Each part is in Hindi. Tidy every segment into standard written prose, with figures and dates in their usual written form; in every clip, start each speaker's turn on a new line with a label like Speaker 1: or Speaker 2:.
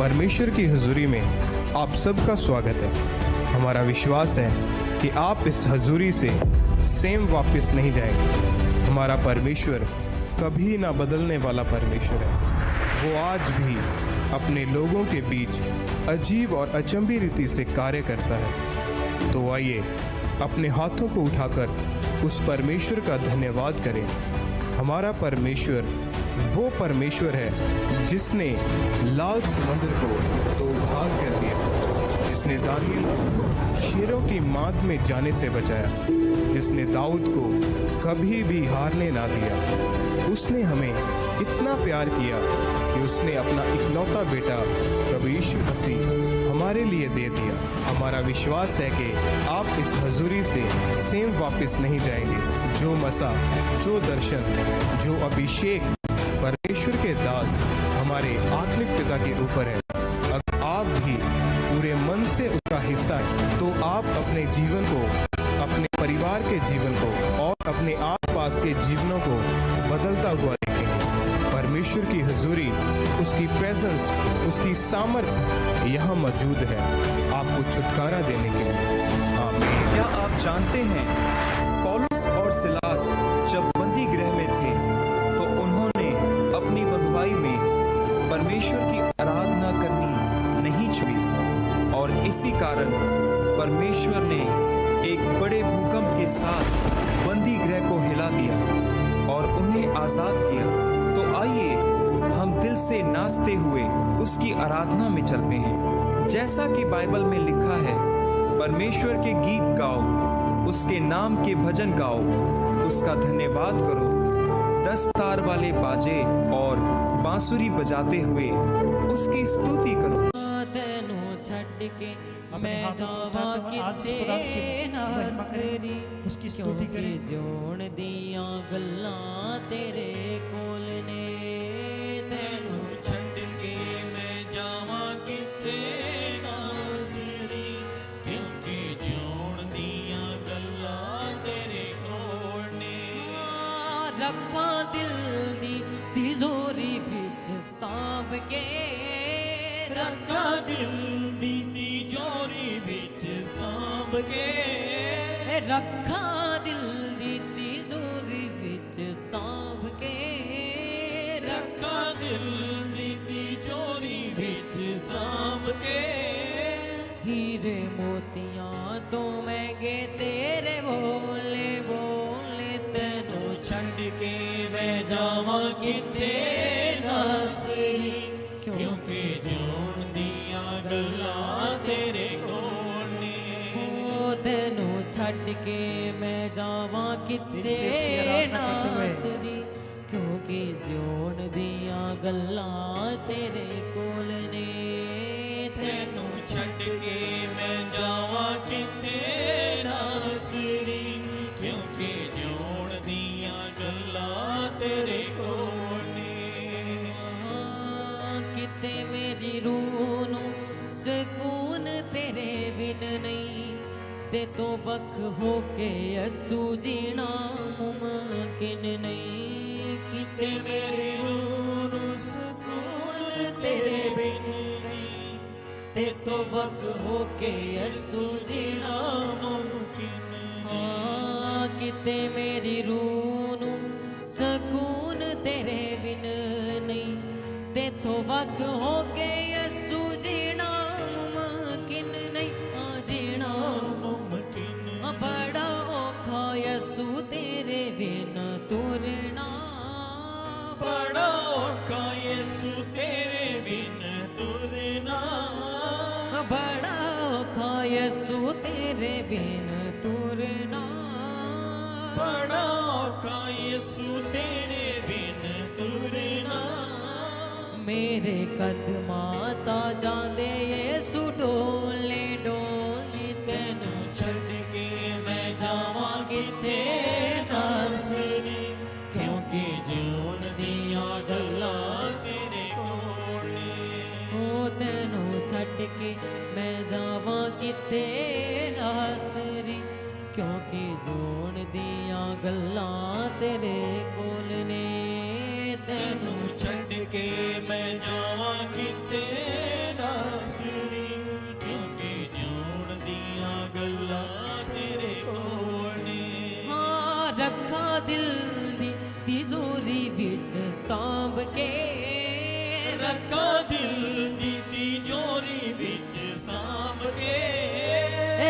Speaker 1: परमेश्वर की हुजूरी में आप सबका स्वागत है। हमारा विश्वास है कि आप इस हुजूरी से सेम वापस नहीं जाएंगे। हमारा परमेश्वर कभी ना बदलने वाला परमेश्वर है। वो आज भी अपने लोगों के बीच अजीब और अचंभी रीति से कार्य करता है। तो आइए अपने हाथों को उठाकर उस परमेश्वर का धन्यवाद करें। हमारा परमेश्वर वो परमेश्वर है जिसने लाल समुद्र को दो भाग कर दिया, जिसने दानियल को शेरों की माद में जाने से बचाया, जिसने दाऊद को कभी भी हारने ना दिया। उसने हमें इतना प्यार किया कि उसने अपना इकलौता बेटा प्रभु यीशु मसीह हमारे लिए दे दिया। हमारा विश्वास है कि आप इस हुजूरी से सेम वापस नहीं जाएंगे। जो मसा, जो दर्शन, जो अभिषेक परमेश्वर के दास हमारे आत्मिक पिता के ऊपर है, अगर आप भी पूरे मन से उसका हिस्सा हैं तो आप अपने जीवन को, अपने परिवार के जीवन को और अपने आसपास के जीवनों को बदलता हुआ देखेंगे। परमेश्वर की हुजूरी, उसकी प्रेजेंस, उसकी सामर्थ यहाँ मौजूद है आपको छुटकारा देने के लिए। आमीन।
Speaker 2: क्या आप जानते हैं, पौलुस और सिलास जब बंदी गृह में थे तो उन्होंने अपनी बंधुआई में परमेश्वर की आराधना करनी नहीं छोड़ी, और इसी कारण परमेश्वर ने एक बड़े भूकंप के साथ बंदी गृह को हिला दिया और उन्हें आजाद किया। तो आइए हम दिल से नाचते हुए उसकी आराधना में चलते हैं। जैसा कि बाइबल में लिखा है, परमेश्वर के गीत गाओ, उसके नाम के भजन गाओ, उसका धन्यवाद करो, 10 तार वाले बाजे और बांसुरी बजाते हुए उसकी स्तुति करो।
Speaker 3: मैं जावा किते नासरी,
Speaker 4: उसकी स्तुति करें।
Speaker 3: जोड़ दिया गल्लां तेरे कोल ने, तेनू छड्ड के मैं जावा किते नासरी, क्योंकि जोड़ दिया गल्लां तेरे कोल ने। रखा दिल दी तिजोरी विच सांभ के,
Speaker 4: रखा दिल दी तिजोरी विच सांभ के,
Speaker 3: रखा दिल दी तिजोरी विच सांभ के,
Speaker 4: रखा दिल दी तिजोरी विच सांभ के।
Speaker 3: हीरे मोतियां तो महंगे तेरे बोले बोले, तेनू
Speaker 4: छड्ड के मैं जावा किते नासरी, क्योंकि जोड़ दिया गल्लां तेरे कोल ने।
Speaker 3: तेनू छड्ड के मैं जावा किते नासरी, क्योंकि जोड़ दिया गल्लां तेरे कोल ने।
Speaker 4: तेनू छड्ड के मैं जावा किते नासरी, क्योंकि जोड़ दिया गल्लां तेरे कोल ने।
Speaker 3: किते मेरी रूह नू सकून तेरे बिन नहीं, ते तो वख होके असू जीना मुमकिन नहीं।
Speaker 4: किते मेरी रूह नू सुकून तेरे बिन नहीं, ते तो वक होके असू जीना मुमकिन नहीं।
Speaker 3: किते मेरी रूह नू सकून तेरे बिन नहीं, ते तो वक होके असू जीना मुमकिन नहीं। जीना
Speaker 4: मुमकिन
Speaker 3: बड़ा औखा यसू तेरे बिन तुरना,
Speaker 4: बड़ा औखा यसू तेरे बिन तुरना,
Speaker 3: बड़ा औखा यसू तेरे बिन तुरना,
Speaker 4: बड़ा औखा यसू तेरे बिन तुरना।
Speaker 3: मेरे कदमां ता जांदे यसू डोले डोली, तेनू
Speaker 4: छड्ड के मैं जावा किते नासरी, क्योंकि जोड़ दिया गल्लां तेरे कोल ने।
Speaker 3: तेनू छड्ड के मैं जावा किते नासरी, क्योंकि जोड़ दिया गल्लां तेरे कोल ने।
Speaker 4: तेनू छड्ड के मैं जावा किते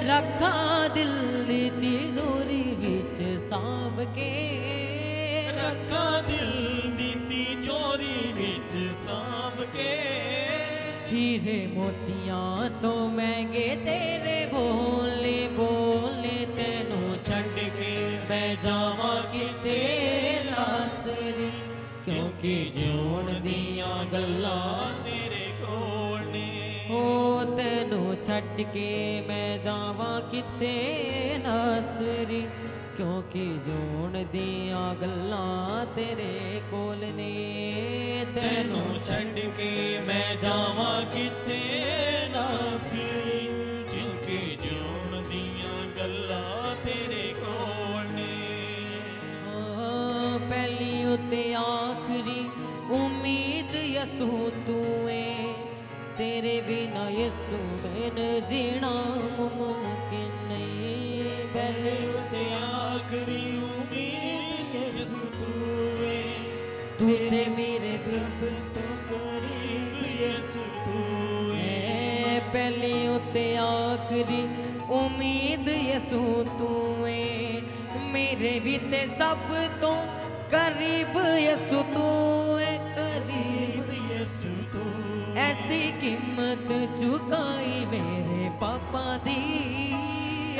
Speaker 3: ਰੱਖਾ ਦਿਲ ਦੀ ਤਿਜੋਰੀ ਵਿੱਚ ਸਾਂਭ ਕੇ
Speaker 4: ਰੱਖਾਂ ਦਿਲ ਦੀ ਤਿਜੋਰੀ ਵਿੱਚ ਸਾਂਭ ਕੇ
Speaker 3: ਹੀਰੇ ਮੋਤੀਆਂ ਤੋਂ ਮਹਿੰਗੇ ਤੇਰੇ ਬੋਲੇ ਬੋਲੇ ਤੈਨੂੰ
Speaker 4: ਛੱਡ ਕੇ ਮੈਂ ਜਾਵਾਂ ਕਿਤੇ ਨਾਸਰੀ ਕਿਉਂਕਿ ਜਿਉਣ ਦੀਆਂ ਗੱਲਾਂ ਤੇਰੇ ਕੋਲ ਨੇ
Speaker 3: ਹੋ ਤੈਨੂੰ ਛੱਡ ਕੇ ਮੈਂ ਜਾਵਾਂ ਕਿਤੇ ਨਾਸਰੀ ਕਿਉਂਕਿ ਜੋਣ ਦੀਆਂ ਗੱਲਾਂ ਤੇਰੇ ਕੋਲ ਨੇ
Speaker 4: ਤੈਨੂੰ ਛੱਡ ਕੇ ਮੈਂ ਜਾਵਾਂ ਕਿਤੇ ਨਾਸਰੀ ਕਿਉਂਕਿ ਜਿਉਣ ਦੀਆਂ ਗੱਲਾਂ ਤੇਰੇ ਕੋਲ ਨੇ
Speaker 3: ਪਹਿਲੀ ਉਤੇ ਆਖਰੀ ਉਮੀਦ ਯਸੂ ਤੂੰ ਏ ਤੇਰੇ ਬਿਨਾ ਯਸੂ ਬਿਨ ਜੀਣਾ ਮੁਮਕਿਨ ਨਹੀਂ ਪਹਿਲੇ
Speaker 4: ਤੇ ਆਖਰੀ ਉਮੀਦ ਯਿਸੂ ਤੂੰ ਏ
Speaker 3: ਤੂੰ ਤੇ ਮੇਰੇ
Speaker 4: ਸਭ ਤੋਂ ਕਰੀਬ ਯਿਸੂ ਤੂੰ ਏ
Speaker 3: ਪਹਿਲੀ ਉਤੇ ਆਖਰੀ ਉਮੀਦ ਯਸੂ ਤੂੰ ਏ ਮੇਰੇ ਵੀ ਤੇ ਸਭ ਤੋਂ ਕਰੀਬ ਯਸੂ ਤੂੰ ਏ ਕਰੀਬ
Speaker 4: ਯਿਸੂ ਤੂੰ
Speaker 3: ऐसी कीमत चुकाई मेरे पापा दी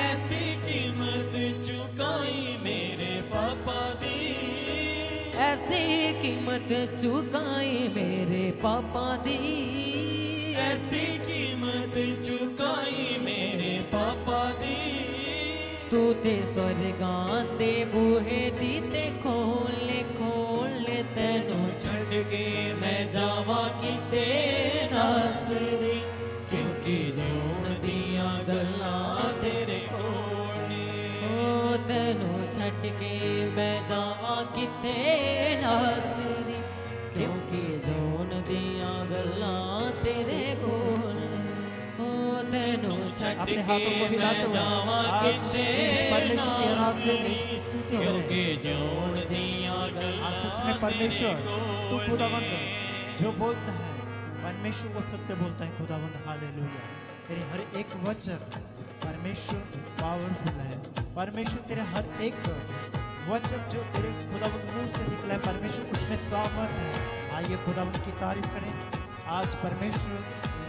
Speaker 4: ਐਸੀ ਕੀਮਤ ਚੁਕਾਈ ਮੇਰੇ ਪਾਪਾ ਦੀ
Speaker 3: ऐसी कीमत चुकाई मेरे पापा दी
Speaker 4: ਐਸੀ ਕੀਮਤ ਚੁਕਾਈ ਮੇਰੇ ਪਾਪਾ ਦੀ
Speaker 3: तू ते स्वर्गां दे बूहे दी ते खोले खोले तेनू
Speaker 4: ਛੱਡ ਕੇ ਮੈਂ ਜਾਵਾਂ ਕਿਤੇ ਨਾਸਰੀ ਕਿਉਂਕਿ ਜਿਉਣ ਦੀਆਂ ਗੱਲਾਂ ਤੇਰੇ ਕੋਲ ਨੇ
Speaker 3: ओ तेनू छड़ के मैं जावां किते नासरी क्योंकि जोन दियां गल्लां तेरे कोल ओ तेनू छड़
Speaker 5: अपने
Speaker 3: के
Speaker 5: हाथों को
Speaker 3: मैं
Speaker 5: हिलाते हुए
Speaker 3: जावां
Speaker 5: आज
Speaker 3: किते
Speaker 5: परमेश्वर की आराधना में
Speaker 3: नासरी
Speaker 5: स्तुति हो रही
Speaker 4: ਕਿਉਂਕਿ
Speaker 5: है।
Speaker 4: ਜਿਉਣ ਦੀਆਂ ਗੱਲਾਂ
Speaker 5: आज सच में परमेश्वर तू खुदावंद
Speaker 4: ने।
Speaker 5: जो बोलता है परमेश्वर वो सत्य बोलता है खुदावंद हालेलुया तेरे हर एक वचन परमेश्वर पावरफुल है परमेश्वर तेरे हर एक वचन जो तेरे खुदावंद मुंह से निकला है परमेश्वर उसमें सामर्थ है आइए खुदावंद की तारीफ करें आज परमेश्वर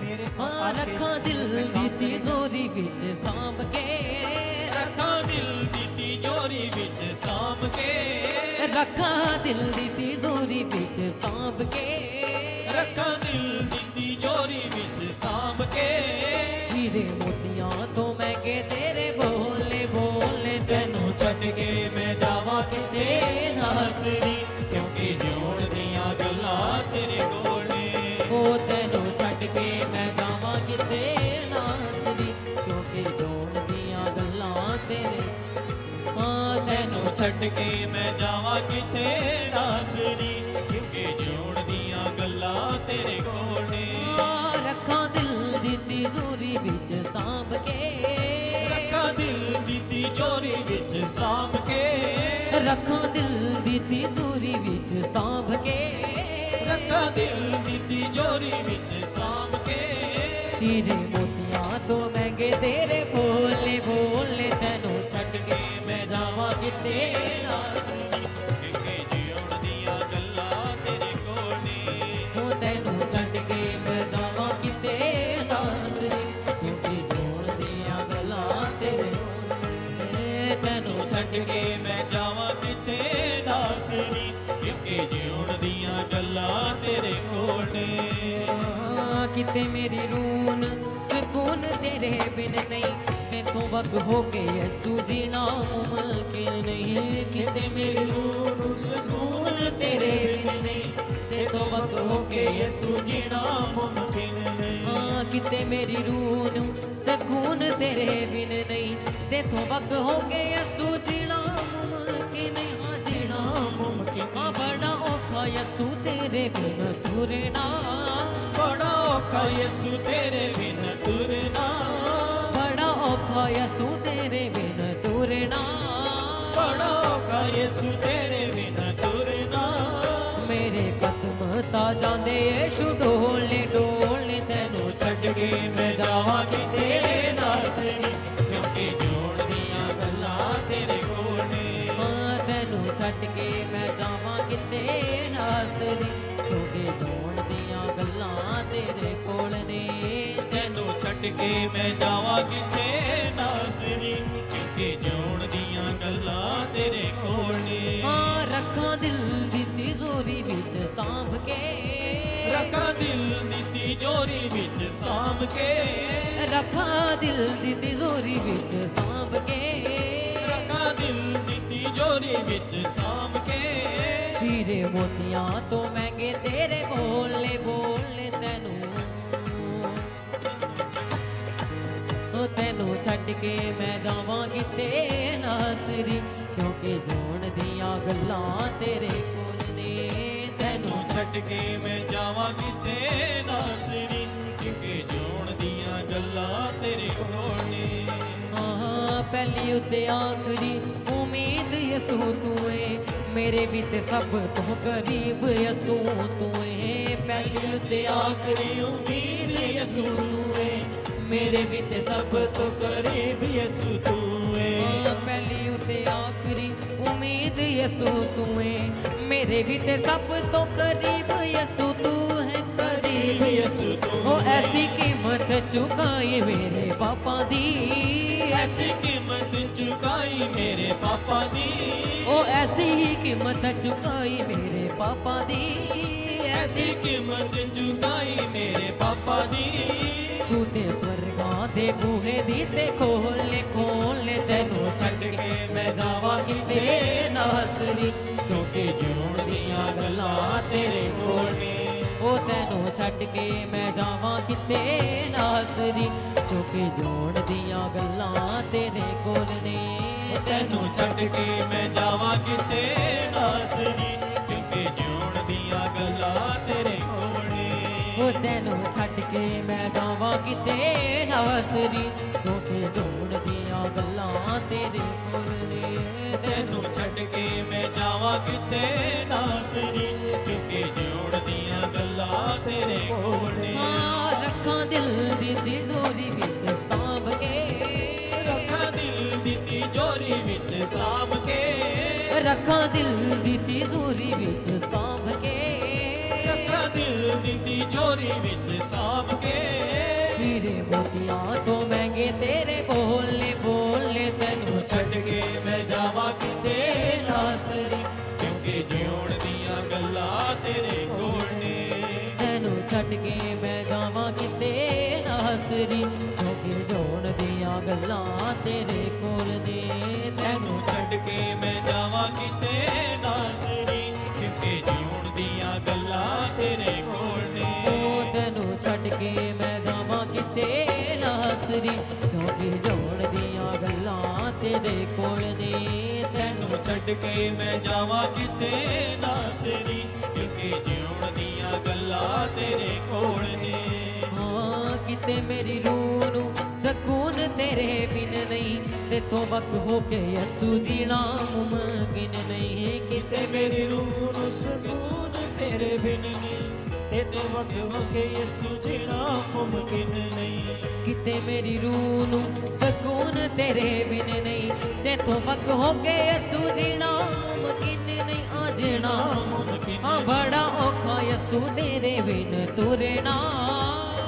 Speaker 5: मेरे और
Speaker 3: हाँ
Speaker 5: आपके
Speaker 3: रखा दिल
Speaker 5: जीवन में काम
Speaker 3: दी
Speaker 5: करें।
Speaker 3: तिजोरी विच सांभ के
Speaker 4: ਰੱਖਾਂ ਦਿਲ ਦੀ ਤਿਜੋਰੀ ਵਿੱਚ ਸਾਂਭ ਕੇ
Speaker 3: रखा दिल दी तिजोरी विच सांभ के
Speaker 4: ਰੱਖਾਂ ਦਿਲ ਦੀ ਤਿਜੋਰੀ ਵਿੱਚ ਸਾਂਭ ਕੇ
Speaker 3: हीरे मोतियां तो महंगे तेरे बोले बोले
Speaker 4: ਤੈਨੂੰ ਛੱਡ ਕੇ ਮੈਂ ਜਾਵਾਂ ਕਿਤੇ ਨਾਸਰੀ ਕਿਉਂਕਿ ਜਿਉਣ ਦੀਆਂ ਗੱਲਾਂ ਤੇਰੇ ਕੋਲ ਨੇ
Speaker 3: ओ तेनू छड़ के मैं जावां किते नासरी क्योंकि जोन दियां गल्लां तेरे हाँ तेनू
Speaker 4: ਛੱਡ ਕੇ ਮੈਂ ਜਾਵਾਂ ਕਿਤੇ ਨਾਸਰੀ ਕਿਉਂਕਿ ਜਿਉਣ ਦੀਆਂ ਗੱਲਾਂ ਤੇਰੇ ਕੋਲ ਨੇ
Speaker 3: रखा दिल दी तिजोरी विच सांभ के
Speaker 4: ਰੱਖਾਂ ਦਿਲ ਦੀ ਤਿਜੋਰੀ ਵਿੱਚ ਸਾਂਭ ਕੇ
Speaker 3: रखा दिल दी तिजोरी विच सांभ के
Speaker 4: ਰੱਖਾਂ ਦਿਲ ਦੀ ਤਿਜੋਰੀ ਵਿੱਚ ਸਾਂਭ ਕੇ
Speaker 3: हीरे मोतियां तो महंगे तेरे बोले बोले तेनू छड़ के मैं जावां किते नासरी
Speaker 4: ਕਿਉਂਕਿ ਜਿਉਣ ਦੀਆਂ ਗੱਲਾਂ ਤੇਰੇ ਕੋਲ ਨੇ
Speaker 3: ओ तेनू छड़ के मैं जावां किते नासरी क्योंकि जोन दियां गल्लां तेरे तेनू छड़
Speaker 4: ਕੇ ਮੈਂ ਜਾਵਾਂ ਕਿਤੇ ਨਾਸਰੀ ਕਿਉਂਕਿ ਜਿਉਣ ਦੀਆਂ ਗੱਲਾਂ ਤੇਰੇ ਕੋਲ ਨੇ
Speaker 3: किते मेरी रून सुकून तेरे बिन नहीं तेथों वक्त हो गए यीशु जीना मुमकिन नहीं किते मेरी रून सुकून तेरे बिन नहीं तेथों वक्त हो गए यीशु जीना
Speaker 4: ਮੁਮਕਿਨ ਨਹੀਂ
Speaker 3: हाँ किते मेरी रून सुकून तेरे बिन नहीं तेथों वक्त हो गए यीशु जीना मुमकिन नहीं हाँ जीना मुमकिन हाँ बड़ा औखा यीशु तेरे बिन तुरना
Speaker 4: ਬੜਾ ਔਖਾ ਯਿਸੂ ਤੇਰੇ ਬਿਨ ਤੁਰਨਾ
Speaker 3: बड़ा औखा यीशु तेरे बिन तुरना
Speaker 4: ਬੜਾ ਔਖਾ ਯਿਸੂ ਤੇਰੇ ਬਿਨ ਤੁਰਨਾ
Speaker 3: मेरे कदम ता जांदे यीशु डोले डोले तेनू छड़ के मैं जावां किते नासरी
Speaker 4: ਕੇ ਮੈਂ ਜਾਵਾਂ ਕਿਤੇ ਨਾਸਰੀ, ਕਿਉਂਕਿ ਜਿਉਣ ਦੀਆਂ ਗੱਲਾਂ ਤੇਰੇ ਕੋਲ ਨੇ।
Speaker 3: ਹਾਂ ਰੱਖਾਂ ਦਿਲ ਦੀ ਤਿਜੋਰੀ ਵਿੱਚ ਸਾਂਭ ਕੇ,
Speaker 4: ਰੱਖਾਂ ਦਿਲ ਦੀ ਤਿਜੋਰੀ ਵਿੱਚ ਸਾਂਭ ਕੇ,
Speaker 3: ਰੱਖਾਂ ਦਿਲ ਦੀ ਤਿਜੋਰੀ ਵਿੱਚ ਸਾਂਭ ਕੇ,
Speaker 4: ਰੱਖਾਂ ਦਿਲ ਦੀ ਤਿਜੋਰੀ ਵਿੱਚ ਸਾਂਭ ਕੇ।
Speaker 3: ਹੀਰੇ ਮੋਤੀਆਂ ਤੋਂ ਮਹਿੰਗੇ ਤੇਰੇ ਬੋਲੇ ਬੋਲੇ ਤੈਨੂੰ, ਉਹ ਤੈਨੂੰ ਛੱਡ ਕੇ ਮੈਂ ਜਾਵਾਂ ਕਿਤੇ ਨਾਸਰੀ, ਕਿਉਂਕਿ ਜੋਣ ਦੀਆਂ ਗੱਲਾਂ ਤੇਰੇ ਕੋਲ ਨੇ।
Speaker 4: ਤੈਨੂੰ ਛੱਡ ਕੇ ਮੈਂ ਜਾਵਾਂ ਕਿਤੇ ਨਾਸਰੀ, ਕਿਉਂਕਿ ਜੋਣ ਦੀਆਂ ਗੱਲਾਂ ਤੇਰੇ ਕੋਲ ਨੇ।
Speaker 3: ਹਾਂ ਪਹਿਲੀ ਉੱਤੇ ਆਖਰੀ ਉਮੀਦ ਯਸੂ ਤੂੰ ਏ, ਮੇਰੇ ਵੀ ਤੇ ਸਭ ਤੋਂ ਕਰੀਬ ਯਸੂ ਤੂੰ ਏ। ਪਹਿਲੀ ਉੱਤੇ
Speaker 4: ਆਖਰੀ ਉਮੀਦ ਯਿਸੂ ਤੂੰ ਏ, ਮੇਰੇ ਵੀ ਤੇ ਸਭ ਤੋਂ ਕਰੀਬ ਯਿਸੂ ਤੂੰ ਏ।
Speaker 3: ਪਹਿਲੀ ਉੱਤੇ ਆਖਰੀ ਉਮੀਦ ਯਸੂ ਤੂੰ ਏ, ਮੇਰੇ ਵੀ ਤੇ ਸਭ ਤੋਂ ਕਰੀਬ ਯਸੂ ਤੂੰ ਹੈ। ਕਰੀਬ
Speaker 4: ਯਿਸੂ ਤੂੰ
Speaker 3: ਉਹ ਐਸੀ ਕੀਮਤ ਚੁਕਾਈ ਮੇਰੇ ਪਾਪਾ ਦੀ,
Speaker 4: ਐਸੀ ਕੀਮਤ ਚੁਕਾਈ ਮੇਰੇ ਪਾਪਾ ਦੀ,
Speaker 3: ਉਹ ਐਸੀ ਹੀ ਕੀਮਤ ਚੁਕਾਈ ਮੇਰੇ ਪਾਪਾ ਦੀ,
Speaker 4: ਐਸੀ ਕੀਮਤ ਚੁਕਾਈ ਮੇਰੇ ਪਾਪਾ ਦੀ।
Speaker 3: ਤੂੰ ਤੇ ਸਵਰਗਾਂ ਦੇ ਬੂਹੇ ਦੀ ਤੇ ਖੋਲੇ ਖੋਲੇ, ਤੈਨੂੰ ਛੱਡ ਕੇ ਮੈਂ ਜਾਵਾਂ ਕਿਤੇ ਨਾਸਰੀ,
Speaker 4: ਕਿਉਂਕਿ ਜਿਉਣ ਦੀਆਂ ਗੱਲਾਂ ਤੇਰੇ ਕੋਲ ਨੇ।
Speaker 3: ਉਹ ਤੈਨੂੰ ਛੱਡ ਕੇ ਮੈਂ ਜਾਵਾਂ ਕਿਤੇ ਨਾਸਰੀ, ਕਿਉਂਕਿ ਜੋੜ ਦੀਆਂ ਗੱਲਾਂ ਤੇਰੇ ਕੋਲ ਨੇ।
Speaker 4: ਤੈਨੂੰ ਛੱਡ ਕੇ ਮੈਂ ਜਾਵਾਂ ਕਿਤੇ ਨਾਸਰੀ, ਕਿਉਂਕਿ ਜਿਉਣ ਦੀਆਂ ਗੱਲਾਂ ਤੇਰੇ ਕੋਲ ਨੇ।
Speaker 3: ਉਹ ਤੈਨੂੰ ਛੱਡ ਕੇ ਮੈਂ ਜਾਵਾਂ ਕਿਤੇ ਨਾਸਰੀ, ਕਿਉਂਕਿ ਜੋੜ ਦੀਆਂ ਗੱਲਾਂ ਤੇਰੇ ਕੋਲ ਨੇ।
Speaker 4: ਤੈਨੂੰ ਛੱਡ ਕੇ ਮੈਂ ਜਾਵਾਂ ਕਿਤੇ ਨਾਸਰੀ, ਕਿਉਂਕਿ ਜਿਉਣ ਦੀਆਂ ਗੱਲਾਂ ਤੇਰੇ ਕੋਲ ਨੇ।
Speaker 3: ਹਾਂ ਰੱਖਾਂ ਦਿਲ ਦੀ ਤਿਜੋਰੀ ਵਿੱਚ ਸਾਂਭ ਕੇ,
Speaker 4: ਰੱਖਾਂ ਦਿਲ ਦੀ ਤਿਜੋਰੀ ਵਿੱਚ ਸਾਂਭ ਕੇ,
Speaker 3: ਰੱਖਾਂ ਦਿਲ ਦੀ ਤਿਜੋਰੀ ਵਿੱਚ ਸਾਂਭ ਕੇ,
Speaker 4: ਰੱਖਾਂ ਦਿਲ ਦੀ ਤਿਜੋਰੀ ਵਿੱਚ ਸਾਂਭ ਕੇ।
Speaker 3: ਹੀਰੇ ਮੋਤੀਆਂ ਤੋਂ ਮਹਿੰਗੇ ਤੇਰੇ ਬੋਲੇ ਬੋਲੇ, ਤੈਨੂੰ
Speaker 4: ਛੱਡ ਕੇ ਮੈਂ ਜਾਵਾਂ ਕਿਤੇ ਨਾਸਰੀ, ਕਿਉਂਕਿ ਜਿਉਣ ਦੀਆਂ ਗੱਲਾਂ ਤੇਰੇ ਕੋਲ ਨੇ।
Speaker 3: ਤੈਨੂੰ ਛੱਡ ਕੇ ਮੈਂ ਜਾਵਾਂ ਕਿਤੇ ਨਾਸਰੀ, ਕਿਉਂਕਿ ਜੋੜ ਦੀਆਂ ਗੱਲਾਂ ਤੇਰੇ ਕੋਲ ਨੇ।
Speaker 4: ਤੈਨੂੰ ਛੱਡ ਕੇ ਮੈਂ ਜਾਵਾਂ ਕਿਤੇ ਨਾਸਰੀ, ਕਿਉਂਕਿ ਜਿਉਣ ਦੀਆਂ ਗੱਲਾਂ ਤੇਰੇ ਕੋਲ ਨੇ।
Speaker 3: ਉਹ ਤੈਨੂੰ ਛੱਡ ਕੇ ਮੈਂ ਜਾਵਾਂ ਕਿਤੇ ਨਾਸਰੀ, ਕਿਉਂਕਿ ਜੋੜ ਦੀਆਂ ਗੱਲਾਂ ਤੇਰੇ ਕੋਲ ਨੇ।
Speaker 4: ਤੈਨੂੰ ਛੱਡ ਕੇ ਮੈਂ ਜਾਵਾਂ ਕਿਤੇ ਨਾਸਰੀ, ਕਿਉਂਕਿ ਜਿਉਣ ਦੀਆਂ ਗੱਲਾਂ ਤੇਰੇ ਕੋਲ ਨੇ।
Speaker 3: ਹਾਂ ਕਿਤੇ ਮੇਰੀ ਰੂਹ ਨੂੰ ਸਕੂਨ ਤੇਰੇ ਬਿਨ ਨਹੀਂ, ਤੇਥੋਂ ਵੱਖ ਹੋ ਕੇ ਯਸੂ ਜੀਣਾ ਮੁਮਕਿਨ ਨਹੀਂ। ਕਿਤੇ
Speaker 4: ਮੇਰੀ ਰੂਹ ਨੂੰ ਸਕੂਨ ਤੇਰੇ ਬਿਨ ਨਹੀਂ, ਤੇਰੇ ਵੱਖ ਹੋ ਕੇ ਯਿਸੂ ਜੀਣਾ ਮੁਮਕਿਨ ਨਹੀਂ।
Speaker 3: ਕਿਤੇ ਮੇਰੀ ਰੂਹ ਨੂੰ ਸਕੂਨ ਤੇਰੇ ਬਿਨ ਨਹੀਂ, ਤੇਥੋਂ ਵੱਖ ਹੋ ਕੇ ਯਸੂ ਜੀਣਾ ਮੁਮਕਿਨ ਨਹੀਂ। ਆ ਜੀਣਾ ਆ ਬੜਾ ਔਖਾ ਯਸੂ ਤੇਰੇ ਬਿਨ ਤੁਰਨਾ,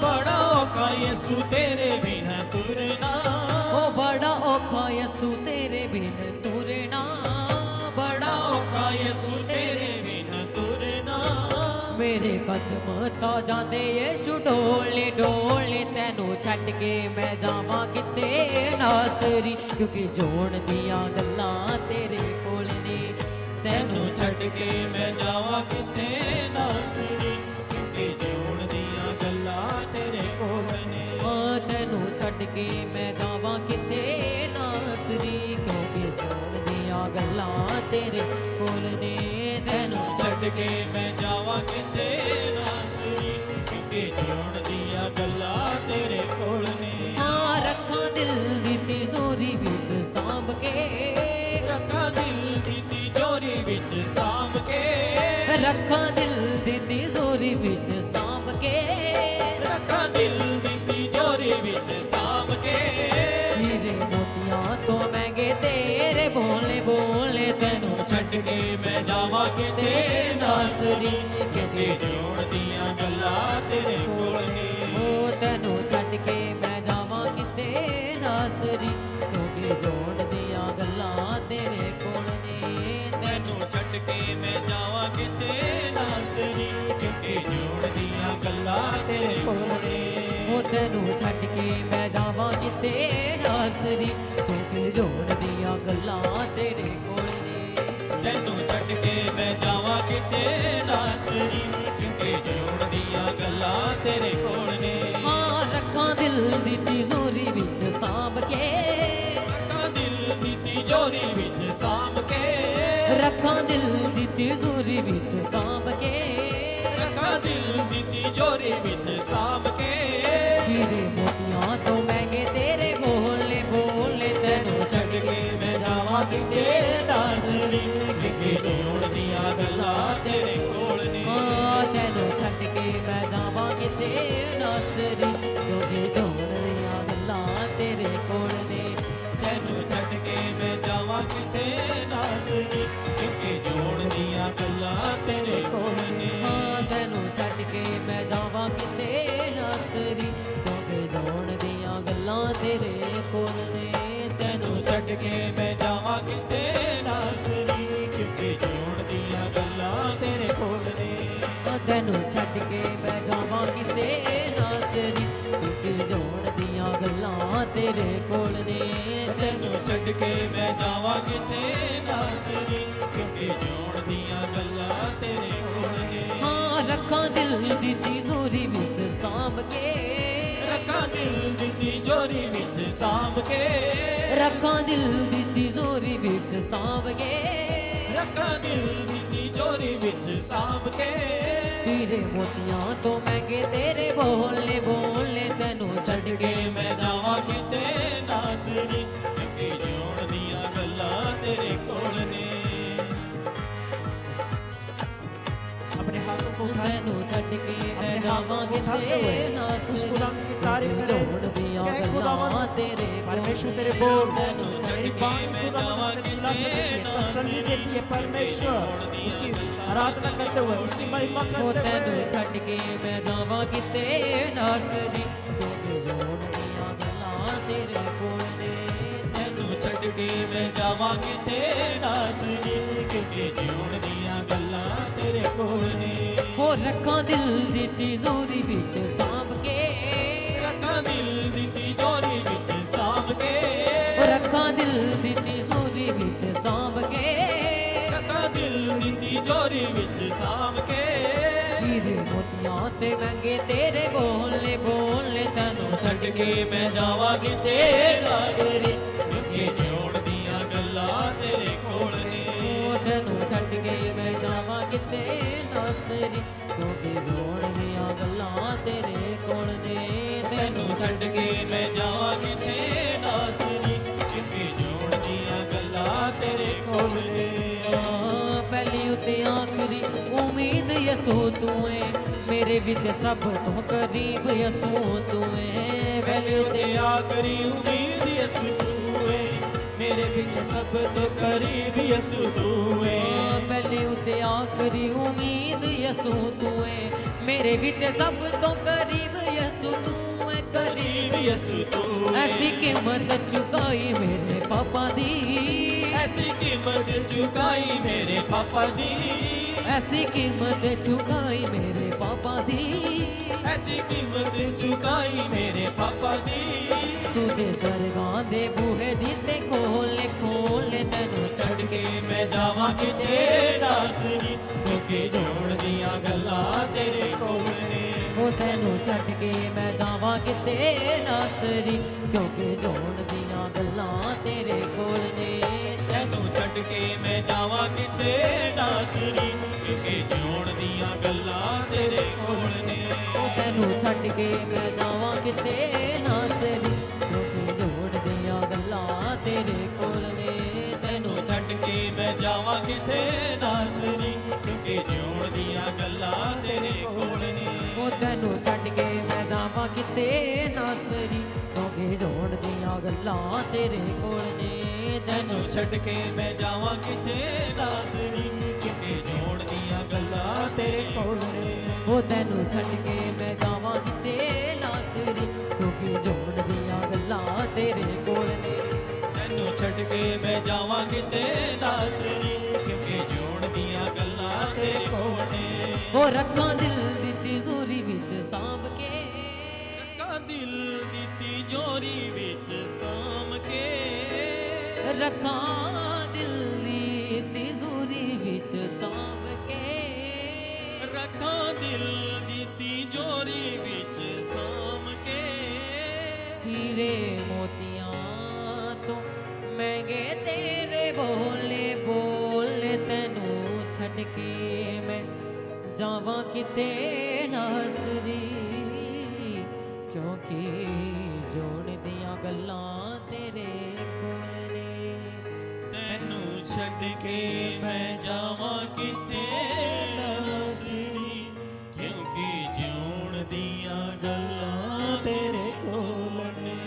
Speaker 4: ਬੜਾ ਔਖਾ ਯਿਸੂ ਤੇਰੇ ਬਿਨ ਤੁਰਨਾ।
Speaker 3: ਉਹ ਬੜਾ ਔਖਾ ਯਸੂ ਤੇਰੇ ਬਿਨ ਤੁਰਨਾ, ਬੜਾ ਔਖਾ ਯਸੂ ਤੇਰੇ ਬਿਨ
Speaker 4: ਤੁਰਨਾ।
Speaker 3: ਮੇਰੇ ਕਦਮ ਤਾਂ ਜਾਂਦੇ ਯੇਸ਼ੂ ਢੋਲੇ ਢੋਲੇ, ਤੈਨੂੰ ਛੱਡ ਕੇ ਮੈਂ ਜਾਵਾਂ ਕਿਤੇ ਨਾਸਰੀ, ਕਿਉਂਕਿ ਜੋਣ ਦੀਆਂ ਗੱਲਾਂ ਤੇਰੇ ਕੋਲ ਨੇ।
Speaker 4: ਤੈਨੂੰ ਛੱਡ ਕੇ ਮੈਂ ਜਾਵਾਂ ਕਿਤੇ ਨਾਸਰੀ, ਕਿਉਂਕਿ ਜਿਉਣ ਦੀਆਂ ਗੱਲਾਂ ਤੇਰੇ ਕੋਲ ਨੇ।
Speaker 3: ਹਾਂ ਤੈਨੂੰ ਛੱਡ ਕੇ ਮੈਂ ਜਾਵਾਂ ਕਿਤੇ ਨਾਸਰੀ, ਕਿਉਂਕਿ ਜੋਣ ਦੀਆਂ ਗੱਲਾਂ ਤੇਰੇ ਕੋਲ ਨੇ। ਤੈਨੂੰ
Speaker 4: ਛੱਡ ਕੇ ਮੈਂ ਜਾਵਾਂ ਕਿਤੇ ਨਾਸਰੀ, ਕਿਉਂਕਿ ਜਿਉਣ ਦੀਆਂ ਗੱਲਾਂ ਤੇਰੇ ਕੋਲ ਨੇ।
Speaker 3: ਹਾਂ ਰੱਖਾਂ ਦਿਲ ਦੀ ਤਿਜੋਰੀ ਵਿੱਚ ਸਾਂਭ ਕੇ,
Speaker 4: ਰੱਖਾਂ ਦਿਲ ਦੀ ਤਿਜੋਰੀ ਵਿੱਚ ਸਾਂਭ ਕੇ,
Speaker 3: ਰੱਖਾਂ ਦਿਲ ਦੀ ਤਿਜੋਰੀ ਵਿੱਚ ਸਾਂਭ ਕੇ,
Speaker 4: ਰੱਖਾਂ ਦਿਲ ਦੀ ਤਿਜੋਰੀ ਵਿੱਚ ਸਾਂਭ ਕੇ।
Speaker 3: ਹੀਰੇ ਮੋਤੀਆਂ ਤੋਂ ਮਹਿੰਗੇ ਤੇਰੇ ਬੋਲੇ ਬੋਲੇ, ਤੈਨੂੰ
Speaker 4: ਛੱਡ ਕੇ ਮੈਂ ਜਾਵਾਂ ਕਿਤੇ ਨਾਸਰੀ, ਕਿਉਂਕਿ ਜਿਉਣ ਦੀਆਂ ਗੱਲਾਂ ਤੇਰੇ ਕੋਲ ਨੇ।
Speaker 3: ਉਹ ਤੈਨੂੰ ਛੱਡ ਕੇ ਮੈਂ ਤੈਨੂੰ ਛੱਡ ਕੇ ਮੈਂ ਜਾਵਾਂ ਕਿਤੇ ਨਾਸਰੀ ਕਿਉਂਕਿ ਜੋੜ ਦੀਆਂ ਗੱਲਾਂ ਤੇਰੇ ਕੋਲ ਨੇ
Speaker 4: ਤੈਨੂੰ ਛੱਡ ਕੇ ਮੈਂ ਜਾਵਾਂ ਕਿਤੇ ਨਾਸਰੀ ਕਿਉਂਕਿ ਜੋੜ ਦੀਆਂ ਗੱਲਾਂ ਤੇਰੇ ਕੋਲ ਨੇ
Speaker 3: ਹਾਂ ਰੱਖਾਂ ਦਿਲ ਦੀ ਤਿਜੋਰੀ ਵਿੱਚ ਸਾਂਭ ਕੇ
Speaker 4: ਰੱਖਾਂ ਦਿਲ ਦੀ ਤਿਜੋਰੀ ਵਿੱਚ ਸਾਂਭ ਕੇ
Speaker 3: ਰੱਖਾਂ ਦਿਲ ਦੀ ਤਿਜੋਰੀ ਵਿੱਚ ਸਾਂਭ ਕੇ
Speaker 4: ਰੱਖਾਂ ਦਿਲ ਦੀ ਤਿਜੋਰੀ ਵਿੱਚ ਸਾਂਭ ਕੇ
Speaker 3: ਹੀਰੇ ਮੋਤੀਆਂ ਤੋਂ ਮਹਿੰਗੇ ਤੇਰੇ ਬੋਲੇ ਬੋਲੇ ਤੈਨੂੰ
Speaker 4: ਛੱਡ ਕੇ ਮੈਂ ਜਾਵਾਂ ਕਿਤੇ ਨਾਸਰੀ ਕਿਉਂਕਿ ਜੋੜ ਦੀਆਂ ਗੱਲਾਂ ਤੇਰੇ ਕੋਲ ਨੇ
Speaker 3: ਹਾਂ ਤੈਨੂੰ ਛੱਡ ਕੇ ਮੈਂ ਜਾਵਾਂ ਕਿਤੇ ਨਾਸਰੀ ਕਿਉਂਕਿ ਜੋੜ ਦੀਆਂ ਗੱਲਾਂ ਤੇਰੇ ਕੋਲ ਨੇ
Speaker 4: ਤੈਨੂੰ ਛੱਡ ਕੇ ਮੈਂ ਜਾਵਾਂ ਕਿਤੇ ਨਾਸਰੀ ਕਿਉਂਕਿ ਜੋੜ ਦੀਆਂ ਗੱਲਾਂ ਤੇਰੇ ਕੋਲ ਨੇ
Speaker 3: ਹਾਂ ਤੈਨੂੰ ਛੱਡ ਕੇ ਮੈਂ ਜਾਵਾਂ ਕਿਤੇ ਨਾਸਰੀ ਕਿਉਂਕਿ ਜੋੜ ਦੀਆਂ ਗੱਲਾਂ ਤੇਰੇ ਕੋਲ ਨੇ
Speaker 4: ਤੈਨੂੰ ਛੱਡ ਕੇ ਮੈਂ ਜਾਵਾਂ ਕਿਤੇ ਨਾਸਰੀ ਕਿਉਂਕਿ ਜੋੜ ਦੀਆਂ ਗੱਲਾਂ ਤੇਰੇ ਕੋਲ ਨੇ
Speaker 3: ਤੈਨੂੰ ਛੱਡ ਕੇ ਮੈਂ ਜਾਵਾਂ ਕਿਤੇ ਨਾਸਰੀ ਕਿਉਂਕਿ ਜੋੜ ਦੀਆਂ ਗੱਲਾਂ ਤੇਰੇ ਕੋਲ ਨੇ
Speaker 4: ਤੈਨੂੰ ਛੱਡ ਕੇ ਮੈਂ ਜਾਵਾਂ ਕਿਤੇ ਨਾਸਰੀ ਕਿਉਂਕਿ ਜੋੜ ਦੀਆਂ ਗੱਲਾਂ ਤੇਰੇ ਕੋਲ ਨੇ
Speaker 3: ਹਾਂ ਰੱਖਾਂ ਦਿਲ ਦੀ ਤਿਜੋਰੀ ਵਿੱਚ ਸਾਂਭ ਕੇ
Speaker 4: ਰੱਖਾਂ ਦਿਲ ਦੀ ਤਿਜੋਰੀ ਵਿੱਚ ਸਾਂਭ ਕੇ
Speaker 3: ਰੱਖਾਂ ਦਿਲ ਦੀ ਤਿਜੋਰੀ ਵਿੱਚ ਸਾਂਭ ਕੇ
Speaker 4: ਰੱਖਾਂ ਦਿਲ ਦੀ ਤਿਜੋਰੀ ਵਿੱਚ ਸਾਂਭ ਕੇ
Speaker 3: ਹੀਰੇ ਮੋਤੀਆਂ ਤੋਂ ਮਹਿੰਗੇ ਤੇਰੇ ਬੋਲੇ ਬੋਲੇ ਤੈਨੂੰ ਛੱਡ ਕੇ
Speaker 4: ਮੈਂ ਜਾਵਾਂ ਕਿਤੇ ਨਾਸਰੀ ਕਿਉਂਕਿ ਜੋੜ ਦੀਆਂ ਗੱਲਾਂ ਤੇਰੇ ਕੋਲ ਨੇ
Speaker 5: अपने हाथों को उठाए
Speaker 3: ਤੈਨੂੰ ਛੱਡ ਕੇ ਮੈਂ
Speaker 5: अपने
Speaker 3: ਜਾਵਾਂ
Speaker 5: हाथों को उठाते
Speaker 3: ਕਿਤੇ
Speaker 5: हुए
Speaker 3: ਨਾ
Speaker 5: उस खुदावन की तारीफ
Speaker 3: ਜੋੜ
Speaker 5: करें
Speaker 3: ਦੀਆਂ
Speaker 5: क्या है
Speaker 3: ਗੱਲਾਂ
Speaker 5: खुदावन
Speaker 3: ਤੇਰੇ
Speaker 5: परमेश्वर तेरे बोल तेरी बाणी खुदावन हमें खुलासा देती है तसल्ली देती है परमेश्वर उसकी आराधना करते हुए उसकी महिमा
Speaker 3: ਉਹ
Speaker 5: करते
Speaker 3: ਤੈਨੂੰ
Speaker 5: हुए
Speaker 3: ਛੱਡ ਕੇ ਮੈਂ ਜਾਵਾਂ ਕਿਤੇ ਨਾਸਰੀ ਕਿਉਂਕਿ ਜੋੜ ਦੀਆਂ ਗੱਲਾਂ ਤੇਰੇ ਕੋਲ ਨੇ
Speaker 4: ਤੈਨੂੰ ਛੱਡ ਕੇ ਮੈਂ ਜਾਵਾਂ ਕਿਤੇ ਨਾਸਰੀ ਕਿਉਂਕਿ ਜੋੜ ਦੀਆਂ ਗੱਲਾਂ ਤੇਰੇ ਕੋਲ ਨੇ
Speaker 3: ਉਹ ਰੱਖਾਂ ਦਿਲ ਦੀ ਤਿਜੋਰੀ ਵਿੱਚ ਸਾਂਭ ਕੇ
Speaker 4: ਰੱਖਾਂ ਦਿਲ ਦੀ ਤਿਜੋਰੀ ਵਿੱਚ ਸਾਂਭ ਕੇ
Speaker 3: ਉਹ ਰੱਖਾਂ ਦਿਲ ਦੀ ਤਿਜੋਰੀ ਵਿੱਚ ਸਾਂਭ ਕੇ
Speaker 4: ਰੱਖਾਂ ਦਿਲ ਦੀ ਤਿਜੋਰੀ ਵਿੱਚ ਸਾਂਭ ਕੇ
Speaker 3: ਹੀਰੇ ਮੋਤੀਆਂ ਤੇ ਮਹਿੰਗੇ ਤੇਰੇ ਬੋਲੇ ਬੋਲੇ ਤੈਨੂੰ
Speaker 4: ਛੱਡ ਕੇ ਮੈਂ ਜਾਵਾਂ ਕਿਤੇ ਨਾਸਰੀ ਕਿਉਂਕਿ ਜੋੜ ਦੀਆਂ ਗੱਲਾਂ ਤੇਰੇ ਕੋਲ ਨੇ
Speaker 3: ਉਹ ਤੈਨੂੰ ਛੱਡ ਕੇ ਮੈਂ ਜਾਵਾਂ ਕਿਤੇ ਨਾਸਰੀ ਕਿਉਂਕਿ ਜੋੜ ਦੀਆਂ ਗੱਲਾਂ ਤੇਰੇ ਕੋਲ ਨੇ
Speaker 4: ਤੈਨੂੰ ਛੱਡ ਕੇ ਮੈਂ ਜਾਵਾਂ ਕਿਤੇ ਨਾਸਰੀ ਕਿਉਂਕਿ ਜੋੜ ਦੀਆਂ ਗੱਲਾਂ ਤੇਰੇ ਕੋਲ ਨੇ
Speaker 3: ਪਹਿਲੀ ਉਤੇ ਆਖਰੀ ਉਮੀਦ ਯਸੂ ਤੂੰ ਏ ਮੇਰੇ ਵਿੱਚ ਸਭ ਤੋਂ ਕਰੀਬ ਯਸੂ ਤੂੰ ਏ ਪਹਿਲੀ ਉਤੇ
Speaker 4: ਤੇ ਆਖਰੀ ਉਮੀਦ ਯਿਸੂ ਤੂੰ ਏ ਮੇਰੇ ਵਿੱਚ ਸਭ ਤੋਂ ਕਰੀਬ ਯਿਸੂ ਤੂੰ ਏ
Speaker 3: ਪਹਿਲੀ ਉਤੇ ਆਖਰੀ ਉਮੀਦ ਯਸੂ ਤੂੰ ਏ ਮੇਰੇ ਵਿੱਚ ਸਭ ਤੋਂ ਕਰੀਬ ਯਸੂ ਤੂੰ ਏ
Speaker 4: ਕਰੀਬ ਯਿਸੂ ਤੂੰ ਏ
Speaker 3: ਐਸੀ ਕੀਮਤ ਚੁਕਾਈ ਮੇਰੇ ਪਾਪਾ ਦੀ
Speaker 4: ਐਸੀ ਕੀਮਤ ਚੁਕਾਈ ਮੇਰੇ ਪਾਪਾ ਦੀ
Speaker 3: ਐਸੀ ਕੀਮਤ ਚੁਕਾਈ ਮੇਰੇ ਪਾਪਾ ਦੀ
Speaker 4: ਐਸੀ ਕੀਮਤ ਚੁਕਾਈ ਮੇਰੇ ਪਾਪਾ ਦੀ
Speaker 3: ਤੂੰ ਦੇ ਸਰਗਾਂ ਦੇ ਬੂਹੇ ਦਿੱਤੇ ਖੋਲੇ ਖੋਲੇ ਤੈਨੂੰ
Speaker 4: ਛੱਡ ਕੇ ਮੈਂ ਜਾਵਾਂ ਕਿਤੇ ਨਾਸਰੀ ਕਿਉਂਕਿ ਜੋੜ ਦੀਆਂ ਗੱਲਾਂ ਤੇਰੇ ਕੋਲ ਨੇ
Speaker 3: ਉਹ ਤੈਨੂੰ ਛੱਡ ਕੇ ਮੈਂ ਜਾਵਾਂ ਕਿਤੇ ਨਾਸਰੀ ਕਿਉਂਕਿ ਜੋੜ ਦੀਆਂ ਗੱਲਾਂ ਤੇਰੇ ਕੋਲ ਨੇ
Speaker 4: ਤੈਨੂੰ ਛੱਡ ਕੇ ਮੈਂ ਜਾਵਾਂ ਕਿਤੇ ਨਾਸਰੀ ਕਿਉਂਕਿ ਜੋੜ ਦੀਆਂ ਗੱਲਾਂ ਤੇਰੇ ਕੋਲ ਨੇ
Speaker 3: ਉਹ ਤੈਨੂੰ ਛੱਡ ਕੇ ਮੈਂ ਜਾਵਾਂ ਕਿਤੇ ਨਾਸਰੀ ਕਿਉਂਕਿ ਜੋੜ ਦੀਆਂ ਗੱਲਾਂ ਤੇਰੇ ਕੋਲ ਨੇ
Speaker 4: ਤੈਨੂੰ ਛੱਡ ਕੇ ਮੈਂ ਜਾਵਾਂ ਕਿਤੇ ਨਾਸਰੀ ਕਿਉਂਕਿ ਜੋੜ ਦੀਆਂ ਗੱਲਾਂ ਤੇਰੇ ਕੋਲ ਨੇ
Speaker 3: ਉਹ ਤੈਨੂੰ ਛੱਡ ਕੇ ਮੈਂ ਜਾਵਾਂ ਕਿਤੇ ਨਾਸਰੀ ਕਿਉਂਕਿ ਜੋੜ ਦੀਆਂ ਗੱਲਾਂ ਤੇਰੇ ਕੋਲ ਨੇ
Speaker 4: ਤੈਨੂੰ ਛੱਡ ਕੇ ਮੈਂ ਜਾਵਾਂ ਕਿਤੇ ਨਾਸਰੀ ਕਿਉਂਕਿ ਜੋੜ ਦੀਆਂ ਗੱਲਾਂ ਤੇਰੇ ਕੋਲ ਨੇ
Speaker 3: ਉਹ ਤੈਨੂੰ ਛੱਡ ਕੇ ਮੈਂ ਜਾਵਾਂ ਕਿਤੇ ਨਾਸਰੀ ਕਿਉਂਕਿ ਜੋੜ ਦੀਆਂ ਗੱਲਾਂ ਤੇਰੇ ਕੋਲ ਨੇ
Speaker 4: ਤੈਨੂੰ ਛੱਡ ਕੇ ਮੈਂ ਜਾਵਾਂ ਕਿਤੇ ਨਾਸਰੀ ਕਿਉਂਕਿ ਜੋੜ ਦੀਆਂ ਗੱਲਾਂ ਤੇਰੇ ਕੋਲ ਨੇ
Speaker 3: ਉਹ ਰੱਖਾਂ ਦਿਲ ਦੀ ਤਿਜੋਰੀ ਵਿੱਚ ਸਾਂਭ ਕੇ
Speaker 4: ਰੱਖਾਂ दिल दी तिजोरी विच साम के
Speaker 3: रखां दिल दी तिजोरी विच सांभ के
Speaker 4: रखां दिल दी तिजोरी विच साम के
Speaker 3: हीरे मोतियां तो महंगे तेरे बोले बोले तैनू छड़ के मैं जावां किते नासरी क्योंकि जोन दियां गल्लां तेरे कोल ने
Speaker 4: तैनू छड़ के मैं जावां किथे नासरी क्योंकि जीण दियां गल्लां तेरे कोल ने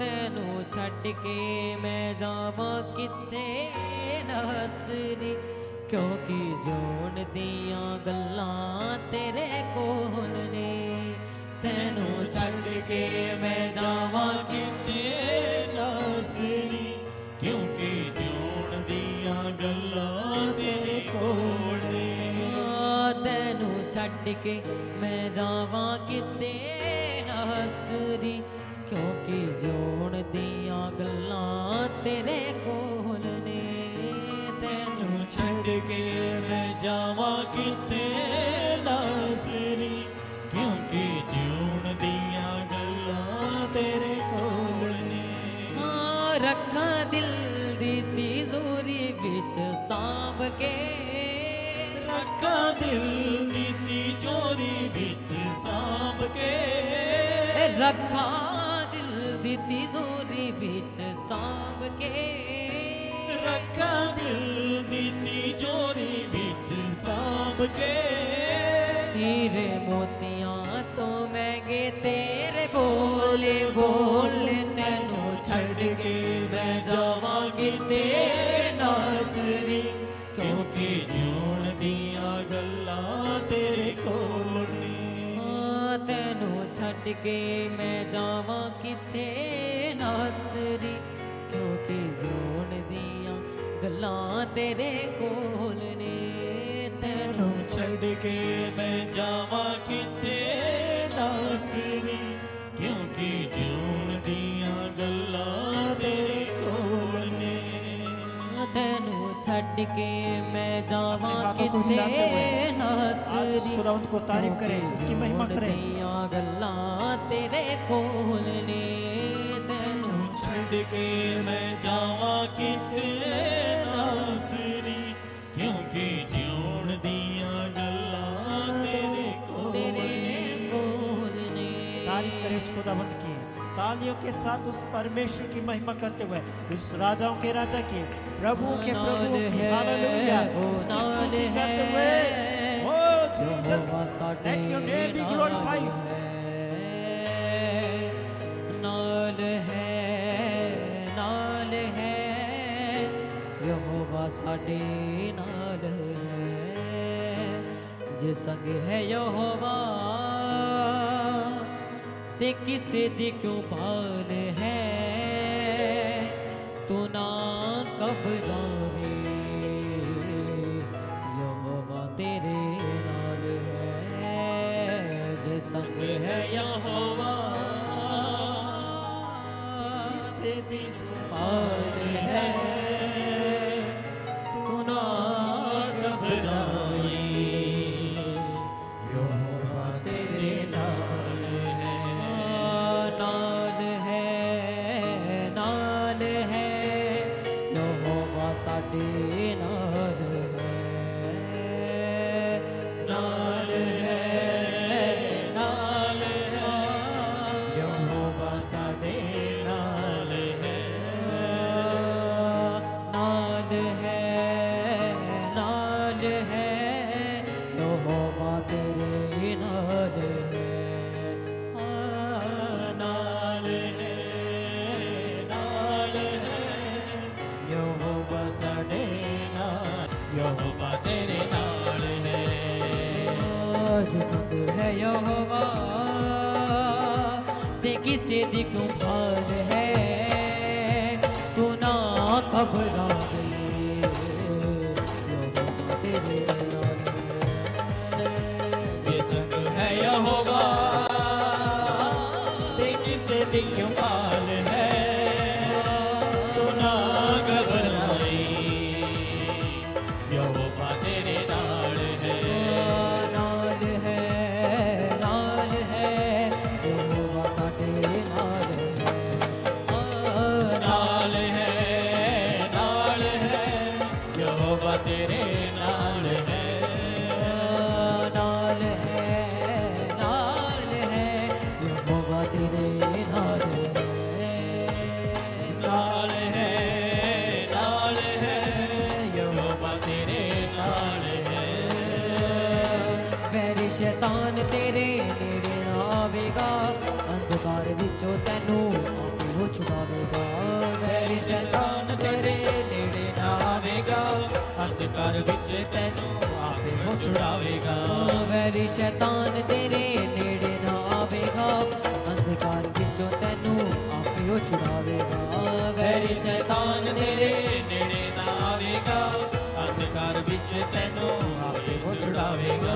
Speaker 3: तैनू छड़ के मैं जावां किते नासरी क्योंकि जोन दियां गल्लां तेरे कोल ने
Speaker 4: तैनू छड़ के मैं जावां किते नासरी क्योंकि जीण दियां गल्लां तेरे कोल ने
Speaker 3: तैनू छड़ के मैं जावां किते नासरी क्योंकि जोन दियां गल्लां तेरे कोल ने
Speaker 4: तैनू छड़ के मैं जावां किथे नासरी क्योंकि जीण दियां गल्लां तेरे कोल ने
Speaker 3: रखां दिल दी तिजोरी विच सांभ के
Speaker 4: रखां दिल दी तिजोरी विच सांभ के
Speaker 3: रखां दिल दी तिजोरी विच सांभ के
Speaker 4: रखां दिल दी तिजोरी विच सांभ के
Speaker 3: हीरे मोतियां तो महंगे तेरे बोले बोले तैनू छड़ के मैं जावां किते
Speaker 4: नासरी क्योंकि जीण दियां गल्लां तेरे कोल ने
Speaker 3: तैनू छड़ के मैं जावां किते नासरी क्योंकि जोन दियां गल्लां तेरे कोल ने
Speaker 4: तैनू छड़ के मैं जावां किथे नासरी क्योंकि जीण दियां गल्लां तेरे कोल ने
Speaker 3: तैनू छड़ के मैं जावां
Speaker 5: हाथों को
Speaker 3: किते
Speaker 5: हिलाते हुए आज इस
Speaker 3: नासरी
Speaker 5: खुदावंत को तारीफ करें, उसकी महिमा करें।
Speaker 3: दियां गल्लां तेरे कोल ने तैनू
Speaker 4: छड़ के मैं जावां किथे नासरी क्योंकि जीण दियां गल्लां तेरे कोल
Speaker 3: तेरे
Speaker 4: ने
Speaker 3: कोल ने
Speaker 5: तारीफ करें उस खुदावंत की, तालियों के साथ उस परमेश्वर की महिमा करते हुए, इस राजाओं के राजा की, प्रभु के प्रभु की, हालेलुया, उसकी स्तुति करते हुए, ओ Jesus, let your name be glorified।
Speaker 3: नाल है यहोवा साडे नाल है जे संग है यहोवा ते किसे दी क्यों पाल है तू ना घबरावे यहोवा तेरे नाल है जे संग है यहोवा
Speaker 5: किसे दी
Speaker 3: पाल है तू ना घबराए
Speaker 5: यहोवा तेरे
Speaker 3: नाल है यहोवा साडे नाल है
Speaker 5: यहोवा साडे
Speaker 3: नाल है यहोवा तेरे नाल है नाल है
Speaker 5: यहोवा साडे नाल,
Speaker 4: यहोवा तेरे नाल है
Speaker 3: संग है यहोवा ते किसे दी क्यों भाल है तू ना घबरा यहोवा तेरे नाल है
Speaker 4: जे संग है यहोवा किसे दी क्यों हाल है तू ना घबराई यहोवा तेरे नाल है
Speaker 3: नाल है यहोवा साडे नाल है
Speaker 4: नाल है यहोवा तेरे नाल है
Speaker 3: नाल है यहोवा तेरे नाल है
Speaker 4: नाल है यहोवा तेरे नाल है
Speaker 3: वैरी शैतान तेरे नेड़े ना आवेगा अंधकार विचों तैनू आपे वो छुड़ावेगा वैरी शैतान तेरे
Speaker 4: नेड़े ना आवेगा अंधकार विच तैनू आपे वो छुड़ावेगा
Speaker 3: वैरी शैतान तेरे नेड़े ना आवेगा अंधकार विचों तैनू आपे वो छुड़ावेगा
Speaker 4: वैरी शैतान तेरे नेड़े ना आवेगा अंधकार विच तैनू आपे वो छुड़ावेगा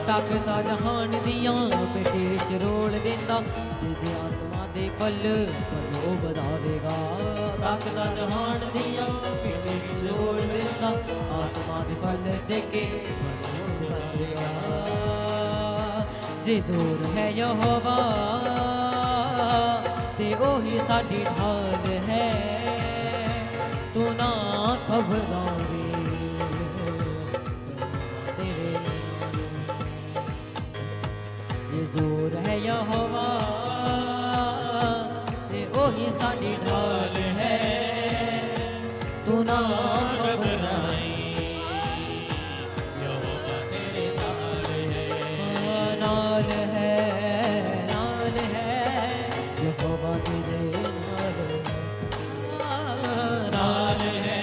Speaker 3: ताकता जहान दियां पेटे विच रोल देंदा तेरे आत्मा दे पल वो बढ़ावेगा ताकता जहान दियां पेटे विच रोल देंदा आत्मा दे पल देके बढ़ावेगा जे जोर है यहोवा ते ओही साडी ढाल है तू ना घबरावे तेरे ये जोर है यहोवा ते ओही साडी ढाल है तू ना
Speaker 4: घबराई यहोवा तेरे नाल है
Speaker 3: नाल है यहोवा तेरे नाल
Speaker 4: नाल है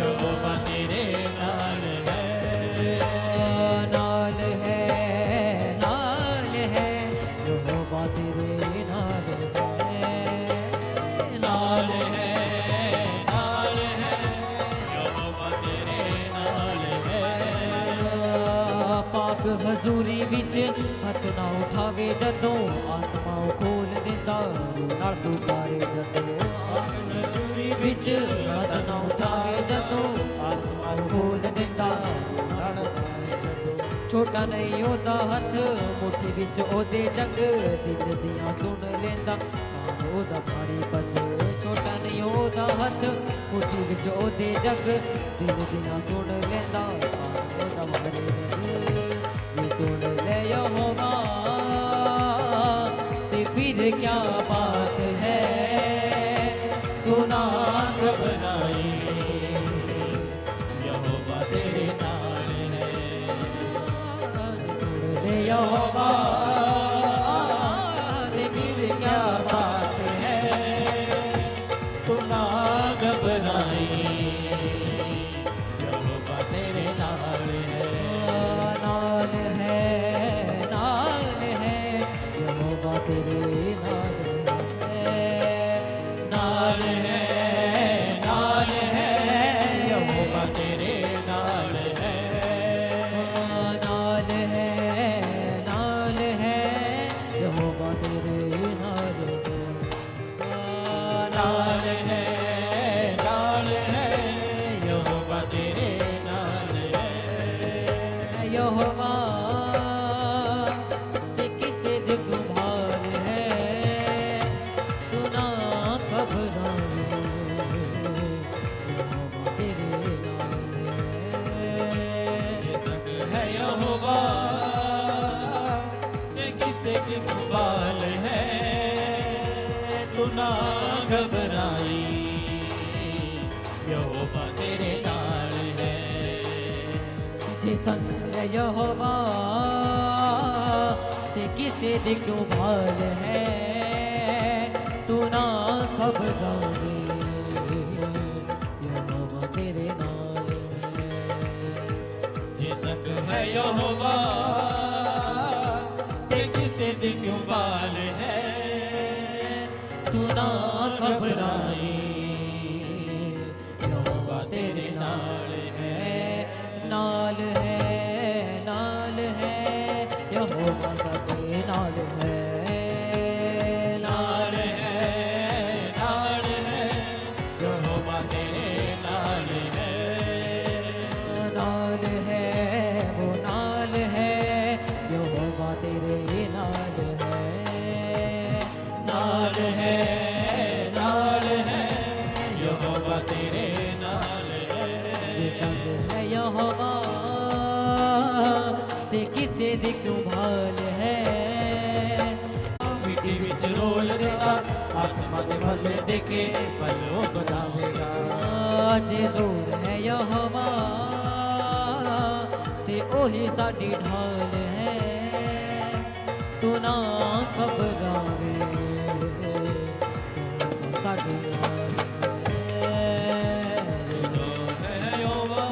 Speaker 4: यहोवा तेरे नाल है
Speaker 3: नाल है यहोवा तेरे नाल है
Speaker 4: नाल है यहोवा तेरे नाल है
Speaker 3: पाक हजूरी विच हथ ना उठावे जदों आसमां खोल दिंदा नाल पुकारे जदों हजूरी विच हथ ना उठावे जदों आसमां खोल दिंदा नाल छोटा नहीं होता हथ मुट्ठी विच ओदे जग दिल दियां सुन लेंदा ओदा भारी पद छोटा नहीं होता हथ मुट्ठी विच ओदे जग दिल दियां सुन लेंदा ओदा भारी पद ये सुन ले यहोवा ते फिर क्या बात है तू ना
Speaker 4: घबराई यहोवा तेरे नाल है
Speaker 3: सुन ले यहोवा ते फिर क्या बात है
Speaker 4: तू ना घबराई यहोवा तेरे नाल है
Speaker 3: नाल है यहोवा तेरे नाल है
Speaker 4: नाल है यहोवा तेरे नाल है
Speaker 3: नाल है यहोवा तेरे नाल है
Speaker 4: नाल है यहोवा तेरे नाल है
Speaker 3: यहोवा ते किसे दिखभाल है तू ना घबरावे यहोवा तेरे नाल है
Speaker 4: जिसक है यहोवा ते किसे की बाल है तू ना घबराई यहोवा तेरे नाल है
Speaker 3: जे संग है यहोवा ते किसे दिखभाल है तू ना घबरावे यहोवा तेरे नाल है
Speaker 4: जिसक है यहोवा ते किसे दी क्यों बाल है
Speaker 3: तू ना घबराई
Speaker 4: यहोवा तेरे नाल है
Speaker 3: नाल है यहोवा तेरे नाल है नाल है
Speaker 4: नाल है यहोवा तेरे नाल है
Speaker 3: जे संग है यहोवा ते किसे दी क्यों भाल है
Speaker 4: मिट्टी विच रोल देगा आत्मा दे भले देखे पलो बतावेगा
Speaker 3: जे जोर है यहोवा ते ओही साडी ढाल है तू ना घबरावे साडी ढाल
Speaker 4: है यहोवा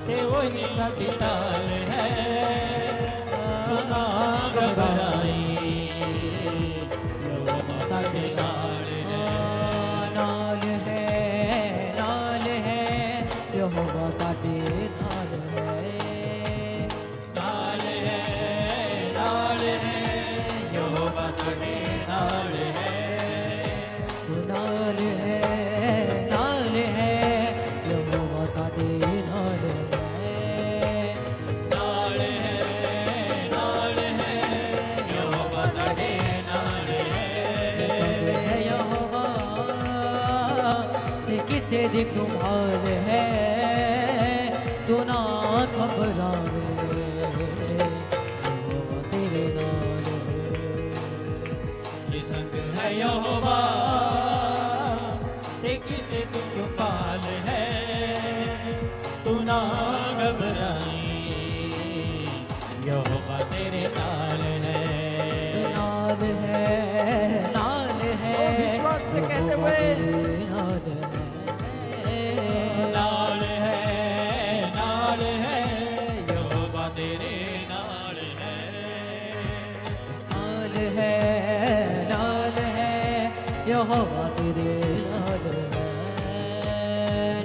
Speaker 4: ते वही साडी ताल है तू ना घबराई यहोवा साडे नाल है
Speaker 3: नाल है यहोवा साडे नाल है
Speaker 4: नाल है यहोवा साडे नाल है
Speaker 3: नाल है यहोवा साडे नाल है
Speaker 4: नाल है यहोवा साडे नाल है
Speaker 3: यहोवा ते किसे दी तुम्हार है तू ना घबरावे यहोवा तेरे नाल है
Speaker 4: ये संग है यहोवा ते किसे तू पाल है तू ना घबराई यहोवा तेरे नाल है
Speaker 3: नाल है
Speaker 5: विश्वास से कहते हुए
Speaker 3: नाल
Speaker 4: है यहोवा तेरे नाल है
Speaker 3: यहोवा तेरे नाल
Speaker 4: नाल है यहोवा तेरे नाल है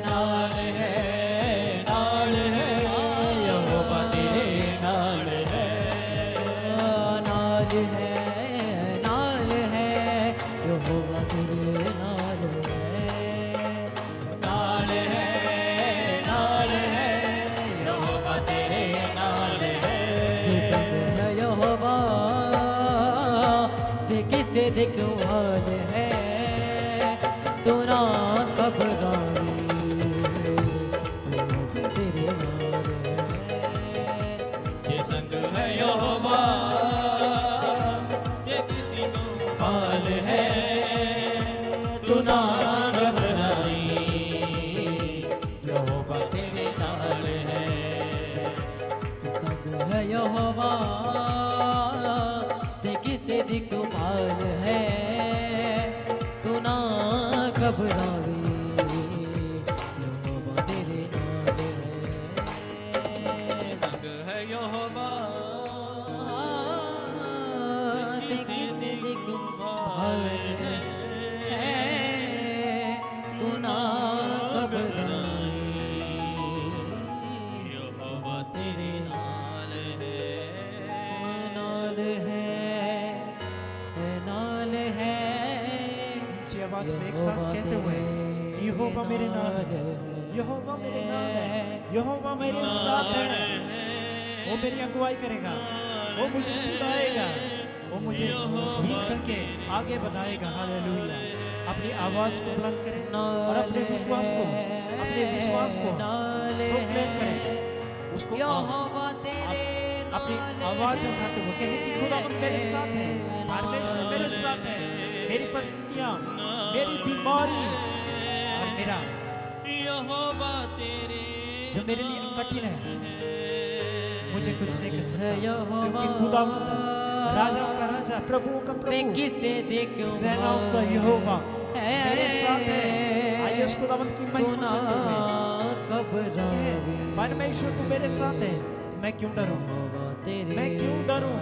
Speaker 3: नाल है यहोवा तेरे नाल
Speaker 4: नाल है यहोवा तेरे नाल है
Speaker 3: यहोवा ते किसे दे क्यों हाल है तू ना घबरावे तेरे नाल
Speaker 4: जे संग है यहोवा ते किसी को पाल है तू ना घबराई यहोवा तेरे नाल है
Speaker 3: संग है यहोवा ते किसे दी क्यों भाल है तू ना घबरावे यहोवा तेरे नाल है
Speaker 4: संग है यहोवा
Speaker 3: ते किसे दी क्यों भाल है तू ना घबरावे
Speaker 4: यहोवा तेरे नाल है
Speaker 3: नाल है
Speaker 5: ऊंची आवाज में एक साथ कहते हुए यहोवा मेरे नाल है, यहोवा मेरे नाल है, यहोवा मेरे साथ है। वो मेरी अगुवाई करेगा, वो मुझे छुड़ाएगा, वो मुझे हीन करके आगे बढ़ाएगा। हालेलुया। अपनी आवाज को बुलंद करें और अपने विश्वास को प्रोक्लेम करें। उसको
Speaker 3: यहोवा तेरे
Speaker 5: अपनी आवाज उठाते हुए कहे कि खुदावंद मेरे साथ है, परमेश्वर मेरे साथ है। मेरी परिस्थितियां, मेरी बीमारी और मेरा
Speaker 4: यहोवा तेरे
Speaker 5: जो मेरे लिए कठिन है, मुझे कुछ नहीं कर सकता,
Speaker 3: यहोवा
Speaker 5: क्योंकि खुदावंद राजाओं का राजा, प्रभुओं का
Speaker 3: मैं
Speaker 5: प्रभु,
Speaker 3: किसे देखूं
Speaker 5: सेनाओं का यहोवा मेरे साथ है। आइए उस खुदावंद की महिमा करते हुए कहे, परमेश्वर तू मेरे साथ है, मैं क्यों डरूं, मैं क्यों डरूं,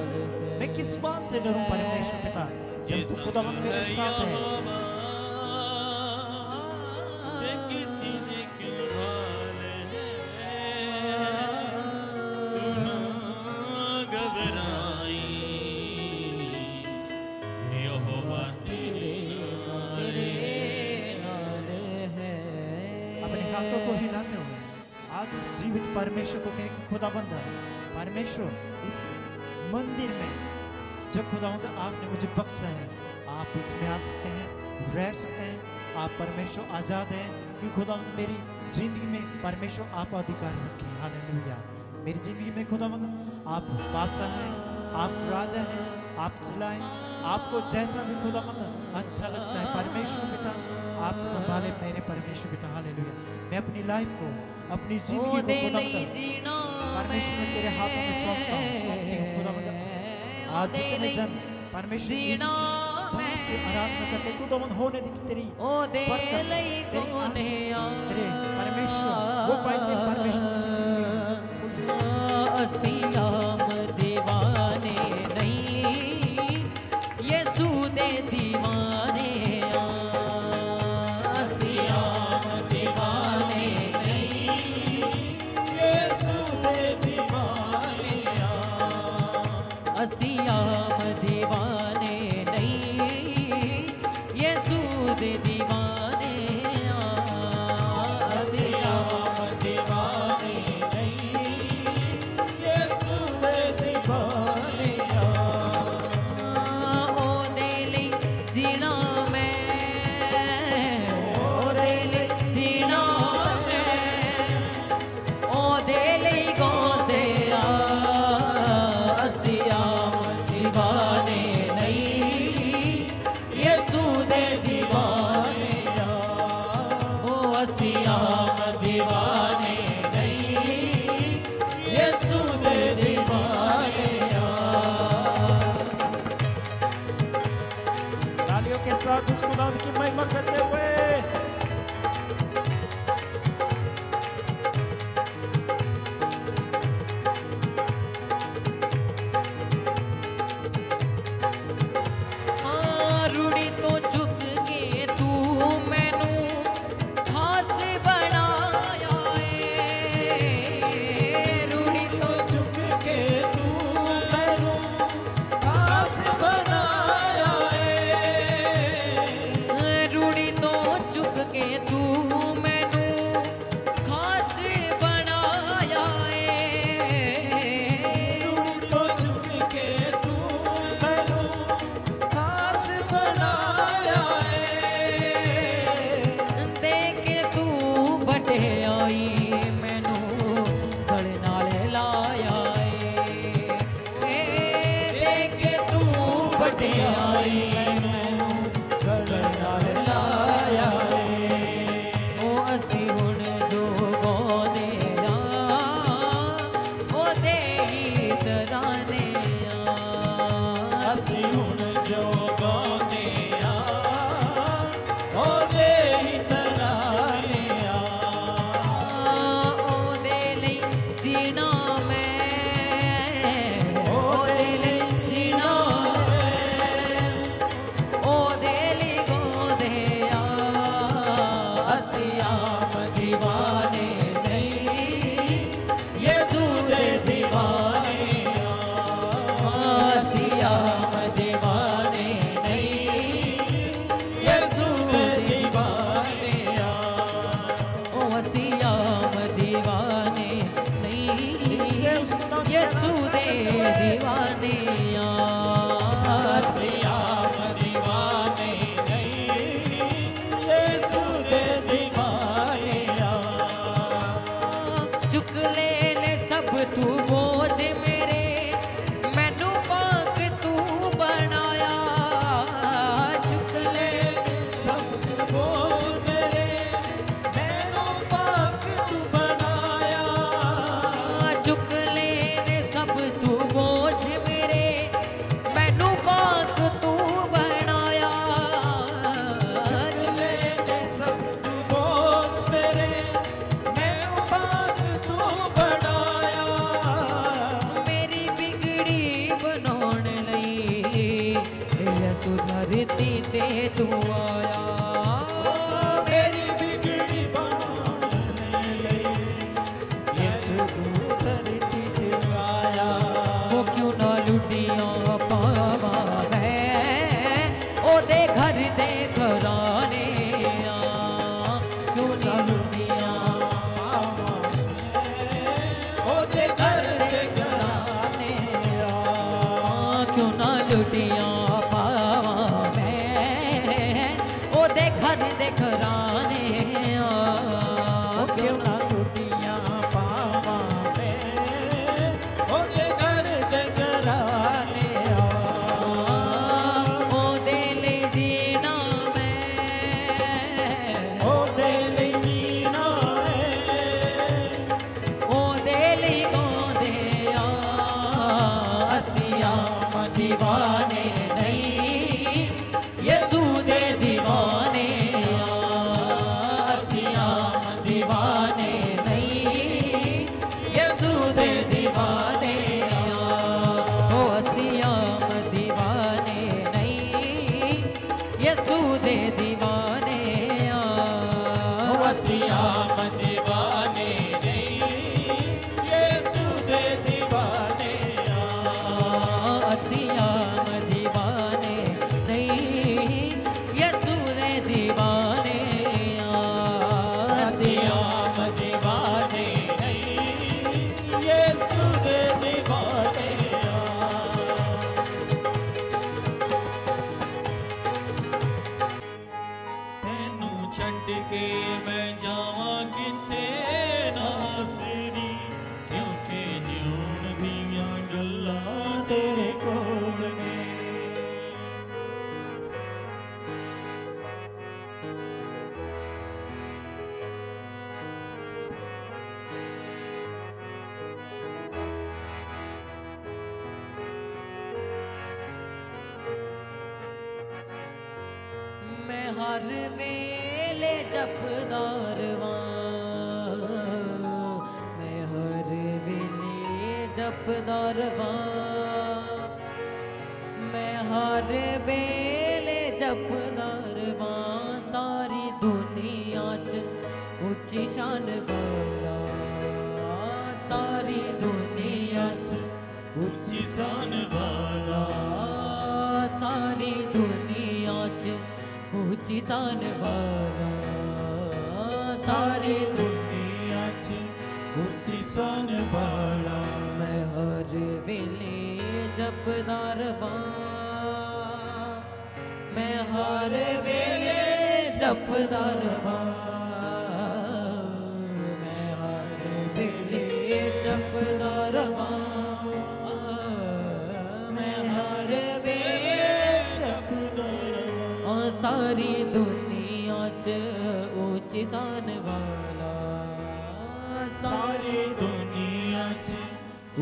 Speaker 5: मैं किस बात से डरूं परमेश्वर पिता, जब तू खुदावंद मेरे साथ है।
Speaker 4: किसी ने क्यों भाल है तू ना घबराई यहोवा तेरे
Speaker 3: नाल है।
Speaker 5: अपने हाथों को हिलाते हुए आज इस जीवित परमेश्वर को कहे कि खुदाबंद परमेश्वर इस मंदिर में जो खुदावंद आपने मुझे बख्शा है, आप इसमें आ सकते हैं, रह सकते हैं। आप परमेश्वर आजाद हैं कि खुदावंद मेरी जिंदगी में परमेश्वर आप अधिकार रखें। हालेलुया। मेरी जिंदगी में खुदावंद आप बादशाह हैं, आप राजा हैं, आप चलाएं, आपको जैसा भी खुदावंद अच्छा लगता है परमेश्वर पिता आप संभाले मेरे परमेश्वर पिता। हालेलुया। मैं अपनी लाइफ को, अपनी जिंदगी को खुदावंद परमेश्वर में तेरे हाथों में सौंपती हूँ खुदावंद। आज जितने जन परमेश्वर की इस बात से आराधना करते खुदावंद होने दे कि तेरी बरकत, तेरी आशीष, तेरे परमेश्वर वो पाएंगे परमेश्वर की जिंदगी।
Speaker 3: असियाम दीवाने नहीं यीशु दे दीवाने
Speaker 4: असियाम दीवाने नहीं यीशु दे दीवाने
Speaker 3: असियाम दीवाने नहीं यीशु दे दीवाने
Speaker 4: असियाम दीवाने नहीं यीशु दे दीवाने
Speaker 3: ओ दे ले जीना मैं ओ दे ले जीना मैं ओ दे ले गोंदे असियाम दीवाने नहीं यीशु दे दीवाने ओ असियाम दीवाने नहीं यीशु दे दीवाने
Speaker 5: तालियों के साथ उस खुदावंद की महिमा करते हुए
Speaker 3: रूड़ी तो झुक के तू मैनू खास बनाया रूड़ी तो
Speaker 4: झुक के तू मैनू खास बनाया
Speaker 3: रूड़ी तो झुक के तू मैनू खास बनाया
Speaker 4: तो झुक के तू मैनू खास बनाया
Speaker 3: देख के तू वढियाई मैनू गल नाल लाया देख के तू वढियाई
Speaker 4: मैनू गल नाल लाया
Speaker 3: ओ असी हुण जो गाउने ओ दे ही तराने
Speaker 4: ਅਸੀਂ ਹੁਣ ਜੋ ਗਾਉਂਦੇ ਆ ਉਹਦੇ ਹੀ ਤਰਾਨੇ ਆ
Speaker 3: ओ दे लई जीना मैं
Speaker 4: ਉਹਦੇ ਲਈ ਜੀਣਾ
Speaker 3: ओ दे लई गोंदे
Speaker 4: ਅਸੀਂ ਆਮ ਦੀਵਾਨੇ ਨਹੀਂ ਯਿਸੂ ਦੇ ਦੀਵਾਨੇ ਆ ਅਸੀਂ ਆਮ ਦੀਵਾਨੇ ਨਹੀਂ ਯਿਸੂ ਦੇ ਦੀਵਾਨੇ ਆ
Speaker 3: ओ असियाम दीवाने नहीं यीशु दे दीवाने
Speaker 4: ਅਸੀਂ ਆਪ ਦੀਵਾਨੇ ਨਹੀਂ ਯਿਸੂ ਦੇ ਦੀਵਾਨੇ ਆ
Speaker 3: चुक ले सब तू बोझ मेरे मैनू पाक तू बनाया चुक ले
Speaker 4: ਸਭ ਬੋਝ ਮੇਰੇ ਮੈਨੂੰ ਪਾਕ ਤੂੰ ਬਣਾਇਆ
Speaker 3: चुक ले सब तू बोझ मेरे मैनू पाक तू बनाया
Speaker 4: ਲੈ ਤੇ ਸਭ ਤੂੰ ਬੋਝ ਮੇਰੇ ਮੈਨੂੰ ਪਾਕ ਤੂੰ ਬਣਾਇਆ
Speaker 3: मेरी बिगड़ी बनाउण लई यसु धरती ते तू आया
Speaker 4: ਮੇਰੀ ਬਿਗੜੀ ਬਣਾਉਣ ਲਈ ਯਿਸੂ ਤੂੰ ਧਰਤੀ ਤੇ ਆਇਆ
Speaker 3: वो क्यों ना लुटियां पावा मैं ओदे घर दे घराने क्यों ना लुटियां
Speaker 4: ਉਹਦੇ ਘਰ ਦੇ ਘਰਾਨੇ ਆ
Speaker 3: क्यों ना लुटिया पावा मैं ओ देखर देखराने
Speaker 5: ओ क्यों ना लुटिया पावा मैं ओदे घर दे घराने
Speaker 3: ओ दिल जीना मैं
Speaker 5: ओ दिल जीना है
Speaker 3: ओ दिल गोंदे
Speaker 5: असिया दीवाने
Speaker 3: नहीं यसू दे दीवाने
Speaker 5: असिया दीवाने
Speaker 3: नहीं यसू दे दीवाने ओ असियाम दीवाने नहीं यसू दे दीवाने
Speaker 5: असिया दीवाने नहीं यीशु दे दीवाने
Speaker 3: असियाम दीवाने नहीं यसू दे दीवाने
Speaker 5: असिया दीवाने नहीं यीशु दे दीवाने
Speaker 4: ਤੈਨੂੰ ਛੱਡ ਕੇ ਮੈਂ ਜਾਵਾਂ ਕਿਤੇ ਨਾਸਰੀ ਕਿਉਂਕਿ ਜਿਉਣ ਦੀਆਂ ਗੱਲਾਂ ਤੇਰੇ ਕੋਲ ਨੇ
Speaker 3: मैं हर वेले जपदार वां मैं हर वेले जपदार वां मैं हर वेले जपदार वां सारी दुनिया च उच्ची शान वाला सारी दुनिया च
Speaker 4: ਉੱਚੀ ਸਾਨ ਵਾਲਾ
Speaker 3: सारी दुनिया च ऊंची शान वाला सारी
Speaker 4: ਦੁਨੀਆ 'ਚ ਉੱਚੀ ਸਾਨ ਵਾਲਾ
Speaker 3: मैं हर वेले जपदार वां मैं हर वेले जपदार वां मैं हर वेले जपदार वां मैं हर वेले
Speaker 4: ਜਪਦਾਰ ਵਾਂ
Speaker 3: सारी दुनिया च ऊंची शान वाला
Speaker 4: ਸਾਰੀ ਦੁਨੀਆ 'ਚ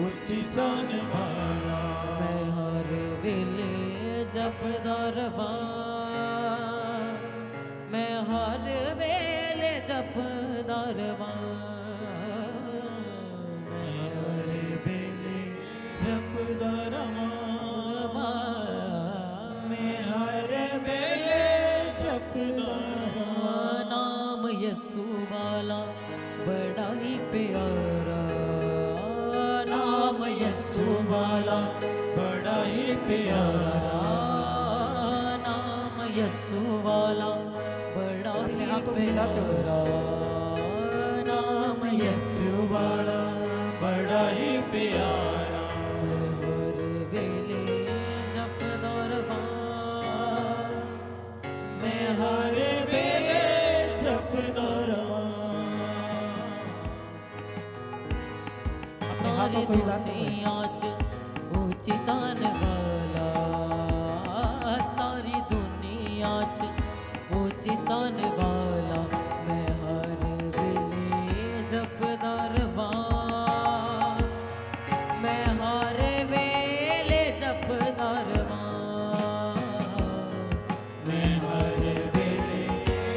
Speaker 4: ਉੱਚੀ ਸਾਨ ਵਾਲਾ
Speaker 3: मैं हर वेले जपदार वां मैं हर वेले जपदार वां मैं हर
Speaker 4: ਵੇਲੇ ਜਪਦਾਰ ਵਾਂ ਮੈਂ ਹਰ ਵੇਲੇ ਜਪਦਾਰ ਵਾਂ
Speaker 3: नाम यसू वाला बड़ा ही प्यारा नाम यसू वाला
Speaker 4: ਬੜਾ ਹੀ ਪਿਆਰਾ
Speaker 3: नाम यसू वाला बड़ा
Speaker 5: अपने
Speaker 3: ही
Speaker 5: हाथों में हिलाते हुए।
Speaker 3: प्यारा नाम
Speaker 4: ਯਿਸੂ ਵਾਲਾ ਬੜਾ ਹੀ ਪਿਆਰਾ
Speaker 3: हर वेले जपदार वां
Speaker 4: ਮੈਂ ਹਰ ਵੇਲੇ ਜਪਦਾਰ ਵਾਂ
Speaker 5: अपने
Speaker 3: सारी
Speaker 5: हाथों को हिलाते हुए
Speaker 3: दुनिया च ऊंची शान वाला सारी दुनिया च ऊंची शान वाला मैं हर वेले जपदार वां मैं हर वेले जपदार वां
Speaker 4: ਮੈਂ ਹਰ ਵੇਲੇ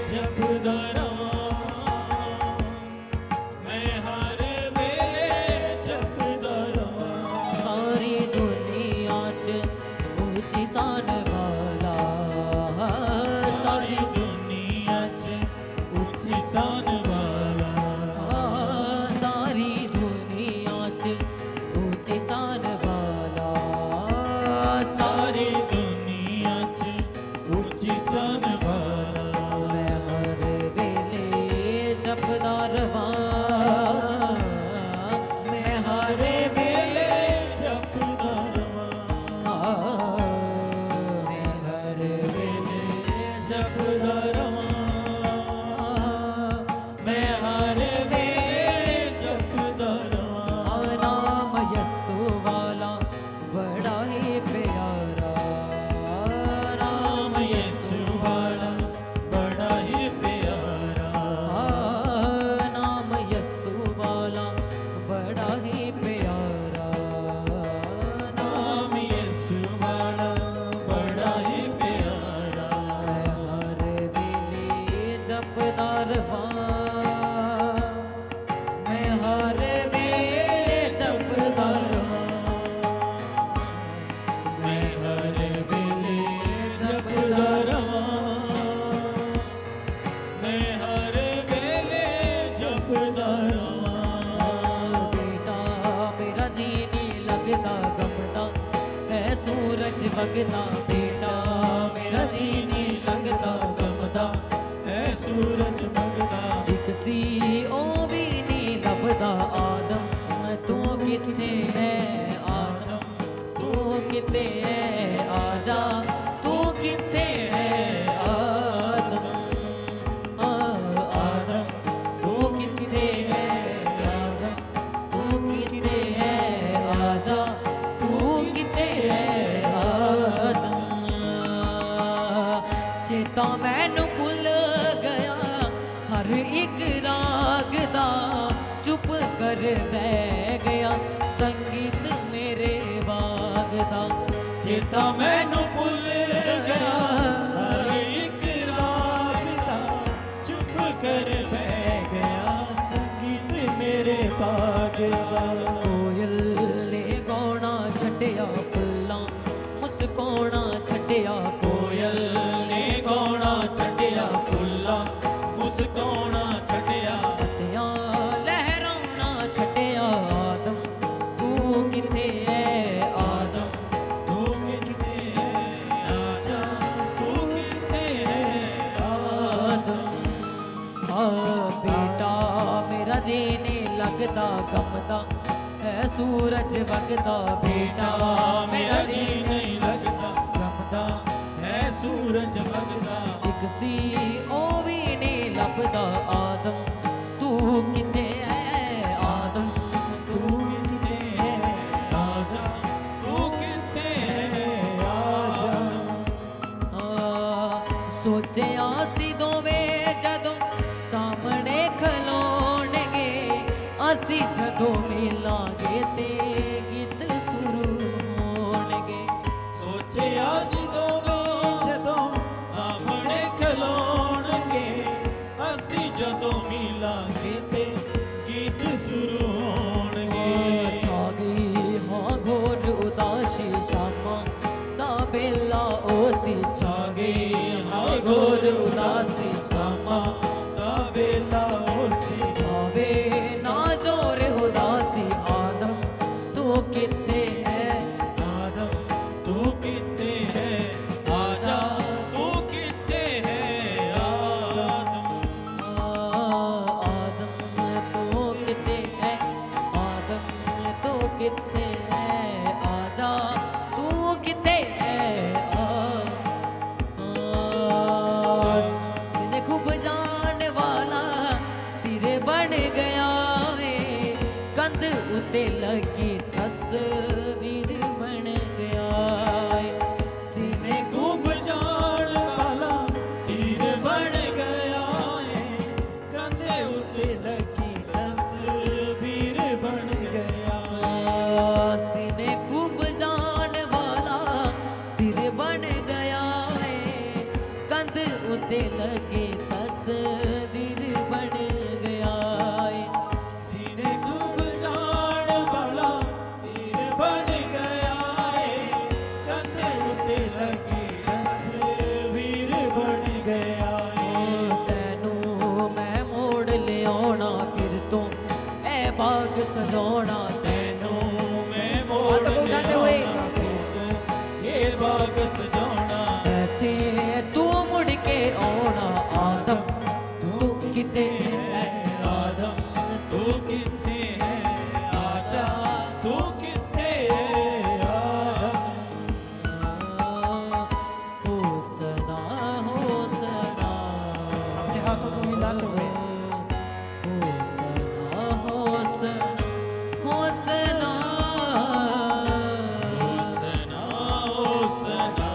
Speaker 4: ਜਪਦਾਰ ਵਾਂ ਮੈਂ ਹਰ ਵੇਲੇ ਜਪਦਾਰ ਵਾਂ
Speaker 3: सारी दुनिया च ऊंची शान वाला
Speaker 4: ਸਾਰੀ ਦੁਨੀਆ 'ਚ ਉੱਚੀ ਸ਼ਾਨ ਵਾਲਾ
Speaker 3: सारी दुनिया च ऊंची शान वाला
Speaker 4: ਸਾਰੀ ਦੁਨੀਆ 'ਚ ਉੱਚੀ ਸ਼ਾਨ ਵਾਲਾ
Speaker 3: मैं हर वेले जपदार वां
Speaker 4: ਮੈਂ ਹਰ ਵੇਲੇ ਜਪਦਾਰ ਵਾਂ
Speaker 3: सूरज वगदा बेटा मेरा जी नहीं लगदा
Speaker 4: गमदा है सूरज भगदा
Speaker 3: एक सी ओ भी नहीं लभदा आदम तू किथे है आदम तू किथे है आजा तू किथे है आदम आदम तू किथे है आदम तू किथे है आजा तू किथे है आदम चेता मैनू भुल गया हर एक राग दा चुप कर बह गया संगीत मेरे बाग दा
Speaker 4: चेता मैनू भुल गया हर एक राग दा चुप कर बह गया संगीत मेरे बाग दा
Speaker 3: कोयल ने गौना छड्डिया फुल्लां मुस्काना छड्डिया
Speaker 4: कोयल ने गौना छड्डिया फुल्ला मुस्काना छड्डिया
Speaker 3: पत्तियां लहराना छड्डिया आदम तू किथे है आदम
Speaker 4: तू किथे है आजा तू किथे है
Speaker 3: आदम बेटा मेरा जीने लगदा गमदा है सूरज वगदा बेटा
Speaker 4: मेरा जी नहीं लगता गमदा है सूरज भगदा
Speaker 3: एक सी ओ भी नहीं लभदा आदम तू किथे है आदम
Speaker 4: तू किथे है आजा तू किथे है आजा
Speaker 3: सोचिया सी दोवे जदों सामने खलोणगे असी जदों मिलांगे ते गीत शुरू होणगे
Speaker 4: सोचिया सी दोवें जदों सामने खलोणगे असी जदों मिलांगे ते गीत शुरू होणगे
Speaker 3: छागी हाँ घोर उदासी शामा दा बेला ओसी
Speaker 4: छागे हाँ घोर उदासी सामा दा बेला ओसी
Speaker 3: आवे ना जोर उदासी आदम तू किथे है
Speaker 4: आदम तू किथे है आजा तू किथे है आदम
Speaker 3: आदम तू किथे है आदम तू किथे है आजा तू किथे है सिने खूब जान वाला तेरे बन गया है कंध उते लगी तस्वीर बन गया है
Speaker 4: सीने खूब जान वाला तीर बन गया है कंधे उते लगी तस्वीर बन गया
Speaker 3: सीने खूब जान वाला तीर बन गया है कंध उते लगे तस्वीर बन गया है
Speaker 4: सीने खूब जान वाला तीर बन गया है कंधे उते लगी तस्वीर बन गया है
Speaker 3: तैनू मैं मोड़ लियाना फिर तो ए बाग सजाना
Speaker 4: तैनू मैं
Speaker 3: हाथ
Speaker 4: मोड़
Speaker 3: को उठाते हुए।
Speaker 4: लियाना फिर तो ये बाग सजाना
Speaker 3: कहते तू मुड़ के आना आदम तू किते है आदम
Speaker 4: तू किथे है आजा तू किथे है आदम
Speaker 3: होसना होसना
Speaker 5: अपने हाथों को हिलाते हुए
Speaker 3: होसना होसना होसना
Speaker 4: होसना होसना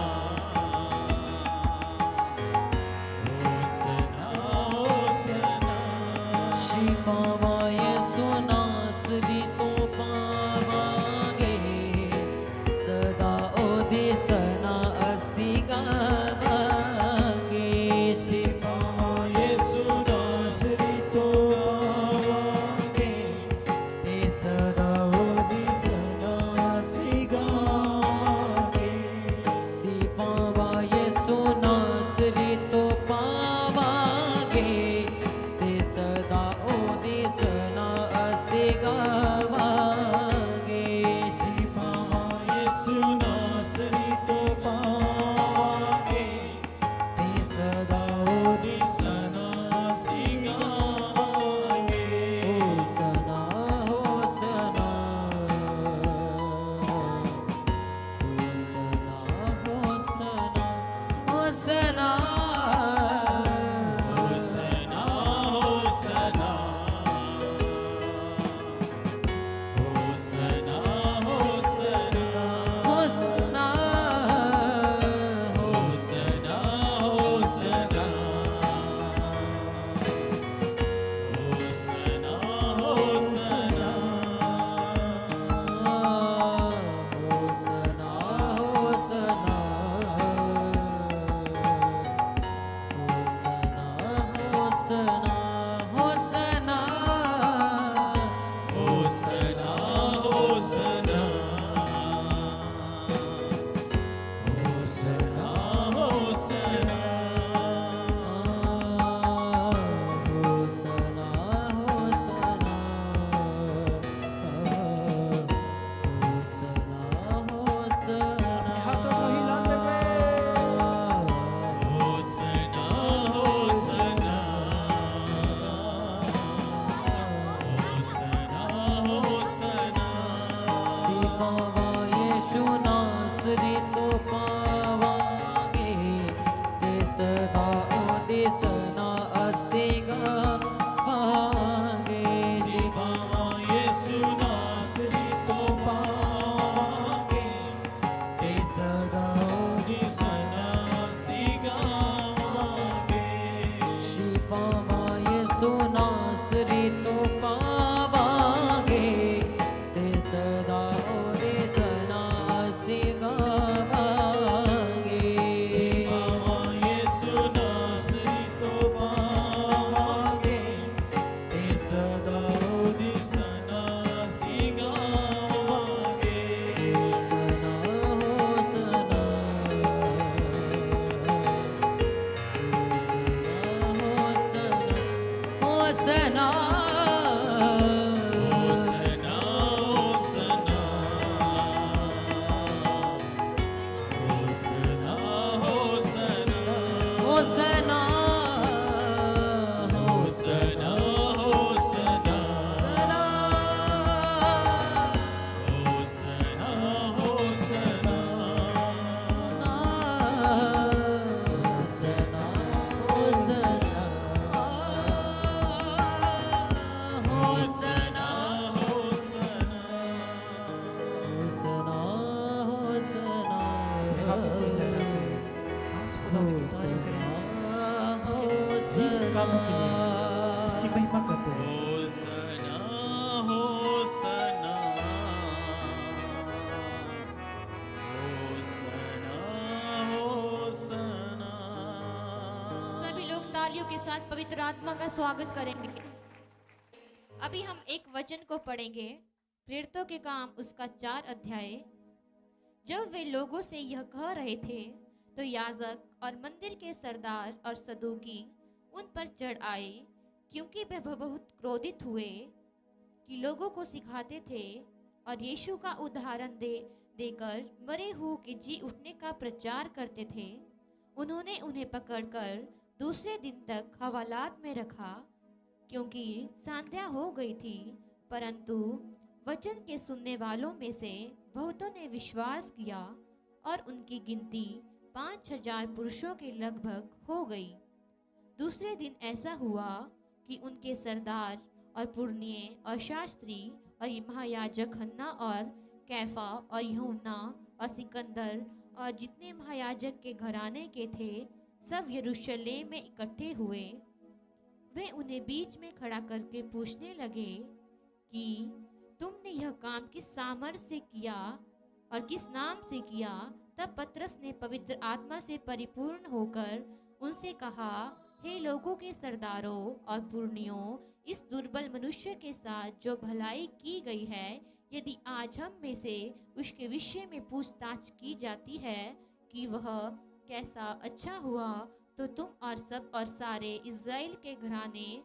Speaker 5: सदा
Speaker 4: सनासी गावांगे
Speaker 3: शिफा यीशु नासरी तो पावांगे ते सदा रे सनासी गावांगे
Speaker 4: सिवा यीशु नासरी तो पावांगे ते सदा दी सनासी गावांगे
Speaker 3: सना हो सना हो सना
Speaker 4: होसना होसना होसना होसना
Speaker 3: हो सना हो
Speaker 4: होसना होसना
Speaker 3: सना
Speaker 4: होसना होसना
Speaker 3: सना हो सना हो सना
Speaker 4: होसना
Speaker 3: सना
Speaker 5: अपने हाथों को लहराते हुए आज खुदा की तारीफ करें उसके जीवित कामों के लिए उसकी महिमा करते हुए
Speaker 4: होसना होसना होसना होसना
Speaker 6: सभी लोग तालियों के साथ पवित्र आत्मा का स्वागत करेंगे। अभी हम एक वचन को पढ़ेंगे, प्रेरितों के काम उसका 4 अध्याय। जब वे लोगों से यह कह रहे थे तो याजक और मंदिर के सरदार और सदूकी उन पर चढ़ आए, क्योंकि वे बहुत क्रोधित हुए कि लोगों को सिखाते थे और यीशु का उदाहरण देकर मरे हुए के जी उठने का प्रचार करते थे। उन्होंने उन्हें पकड़कर दूसरे दिन तक हवालात में रखा, क्योंकि संध्या हो गई थी। परंतु वचन के सुनने वालों में से बहुतों ने विश्वास किया और उनकी गिनती 5,000 पुरुषों के लगभग हो गई। दूसरे दिन ऐसा हुआ कि उनके सरदार और पुरनिये और शास्त्री और महायाजक हन्ना और कैफा और यूहन्ना और सिकंदर और जितने महायाजक के घराने के थे सब यरूशलेम में इकट्ठे हुए। वे उन्हें बीच में खड़ा करके पूछने लगे कि तुमने यह काम किस सामर्थ्य से किया और किस नाम से किया। तब पतरस ने पवित्र आत्मा से परिपूर्ण होकर उनसे कहा, हे लोगों के सरदारों और पुरनियों, इस दुर्बल मनुष्य के साथ जो भलाई की गई है, यदि आज हम में से उसके विषय में पूछताछ की जाती है कि वह कैसा अच्छा हुआ, तो तुम और सब और सारे इज़राइल के घराने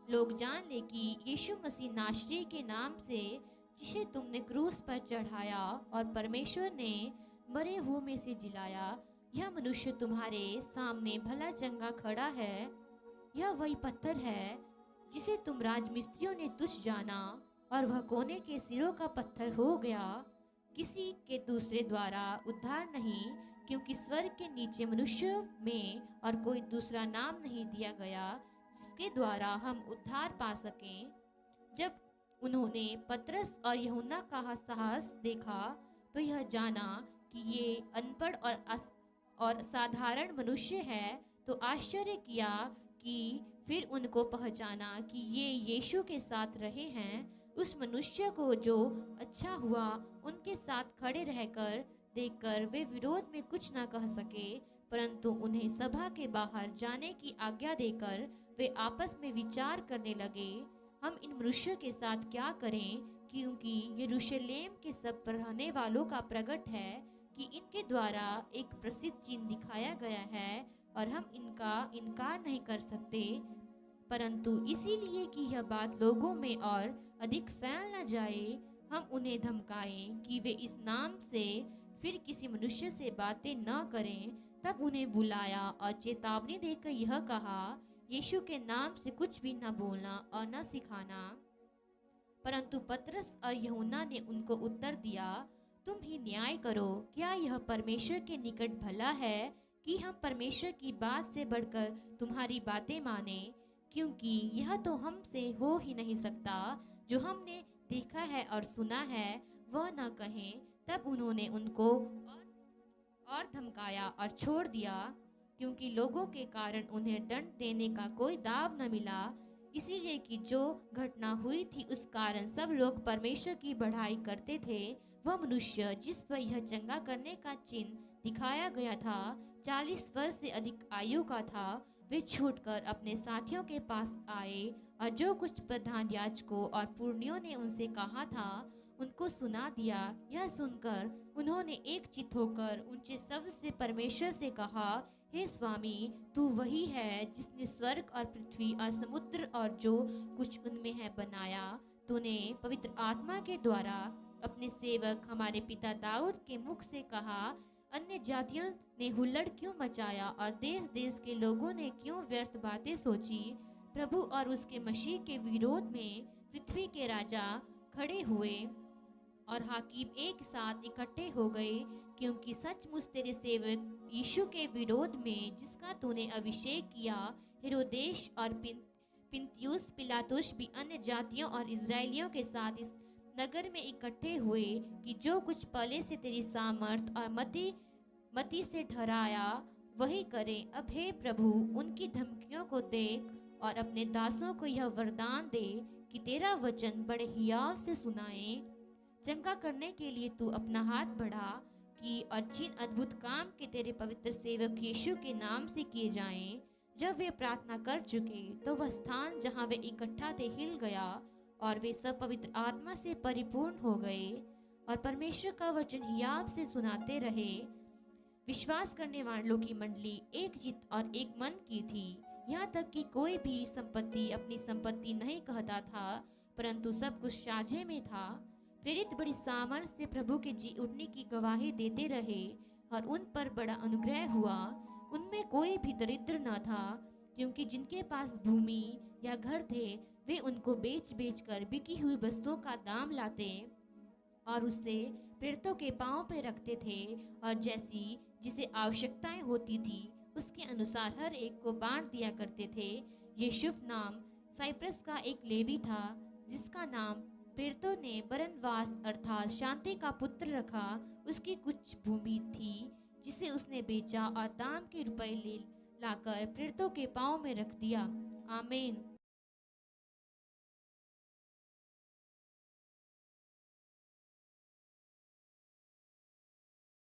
Speaker 6: लोग जान ले कि यीशु मसीह नासरी के नाम से, जिसे तुमने क्रूस पर चढ़ाया और परमेश्वर ने मरे हुए में से जिलाया, यह मनुष्य तुम्हारे सामने भला चंगा खड़ा है। यह वही पत्थर है जिसे तुम राजमिस्त्रियों ने तुच्छ जाना और वह कोने के सिरों का पत्थर हो गया। किसी के दूसरे द्वारा उद्धार नहीं, क्योंकि स्वर्ग के नीचे मनुष्य में और कोई दूसरा नाम नहीं दिया गया जिसके द्वारा हम उद्धार पा सकें। जब उन्होंने पतरस और यूहन्ना का साहस देखा तो यह जाना कि ये अनपढ़ और साधारण मनुष्य है, तो आश्चर्य किया कि फिर उनको पहचाना कि ये यीशु के साथ रहे हैं। उस मनुष्य को जो अच्छा हुआ उनके साथ खड़े रहकर देखकर वे विरोध में कुछ न कह सके, परंतु उन्हें सभा के बाहर जाने की आज्ञा देकर वे आपस में विचार करने लगे, हम इन मनुष्यों के साथ क्या करें, क्योंकि यरूशलेम के सब रहने वालों का प्रगट है कि इनके द्वारा एक प्रसिद्ध चिन्ह दिखाया गया है और हम इनका इनकार नहीं कर सकते। परंतु इसीलिए कि यह बात लोगों में और अधिक फैल न जाए, हम उन्हें धमकाएं कि वे इस नाम से फिर किसी मनुष्य से बातें न करें। तब उन्हें बुलाया और चेतावनी देकर यह कहा, यीशु के नाम से कुछ भी न बोलना और न सिखाना। परंतु पतरस और यूहन्ना ने उनको उत्तर दिया, तुम ही न्याय करो, क्या यह परमेश्वर के निकट भला है कि हम परमेश्वर की बात से बढ़कर तुम्हारी बातें माने, क्योंकि यह तो हमसे हो ही नहीं सकता। जो हमने देखा है और सुना है वह न कहें। तब उन्होंने उनको और और धमकाया और छोड़ दिया, क्योंकि लोगों के कारण उन्हें दंड देने का कोई दाव न मिला, इसीलिए कि जो घटना हुई थी उस कारण सब लोग परमेश्वर की बढ़ाई करते थे। वह मनुष्य जिस पर यह चंगा करने का चिन्ह दिखाया गया था 40 वर्ष से अधिक आयु का था। वे छूटकर अपने साथियों के पास आए और जो कुछ प्रधान याजकों और पुरनियों ने उनसे कहा था उनको सुना दिया। यह सुनकर उन्होंने एक चित्त होकर ऊंचे शब्द से परमेश्वर से कहा, हे स्वामी, तू वही है जिसने स्वर्ग और पृथ्वी और समुद्र और जो कुछ उनमें है बनाया। तूने पवित्र आत्मा के द्वारा अपने सेवक हमारे पिता दाऊद के मुख से कहा, अन्य जातियों ने हुल्लड़ क्यों मचाया और देश देश के लोगों ने क्यों व्यर्थ बातें सोची। प्रभु और उसके मसीह के विरोध में पृथ्वी के राजा खड़े हुए और हाकिम एक साथ इकट्ठे हो गए, क्योंकि सचमुच तेरे सेवक यीशु के विरोध में जिसका तूने अभिषेक किया, हेरोदेश और पिन्तियुस पिलातुस भी अन्य जातियों और इजरायलियों के साथ इस नगर में इकट्ठे हुए कि जो कुछ पहले से तेरी सामर्थ और मति से ठहराया वही करें। अब हे प्रभु, उनकी धमकियों को देख और अपने दासों को यह वरदान दे कि तेरा वचन बड़े हियाव से सुनाए। चंगा करने के लिए तू अपना हाथ बढ़ा कि और जिन अद्भुत काम के तेरे पवित्र सेवक यीशु के नाम से किए जाएं। जब वे प्रार्थना कर चुके तो वह स्थान जहां वे इकट्ठा थे हिल गया और वे सब पवित्र आत्मा से परिपूर्ण हो गए और परमेश्वर का वचन हियाव से सुनाते रहे। विश्वास करने वालों की मंडली एक चित्त और एक मन की थी। यहाँ तक कि कोई भी संपत्ति अपनी संपत्ति नहीं कहता था, परंतु सब कुछ साझे में था। प्रेरित बड़ी सामर्थ से प्रभु के जी उठने की गवाही देते रहे और उन पर बड़ा अनुग्रह हुआ। उनमें कोई भी दरिद्र न था, क्योंकि जिनके पास भूमि या घर थे वे उनको बेच बेच कर बिकी हुई वस्तुओं का दाम लाते और उससे प्रेरितों के पांव पे रखते थे, और जैसी जिसे आवश्यकताएं होती थी उसके अनुसार हर एक को बांट दिया करते थे। यूसुफ नाम साइप्रस का एक लेवी था, जिसका नाम प्रेरितों ने बरनबास अर्थात शांति का पुत्र रखा। उसकी कुछ भूमि थी जिसे उसने बेचा और दाम के रुपए ले लाकर प्रेरितों के पांव में रख दिया। आमीन।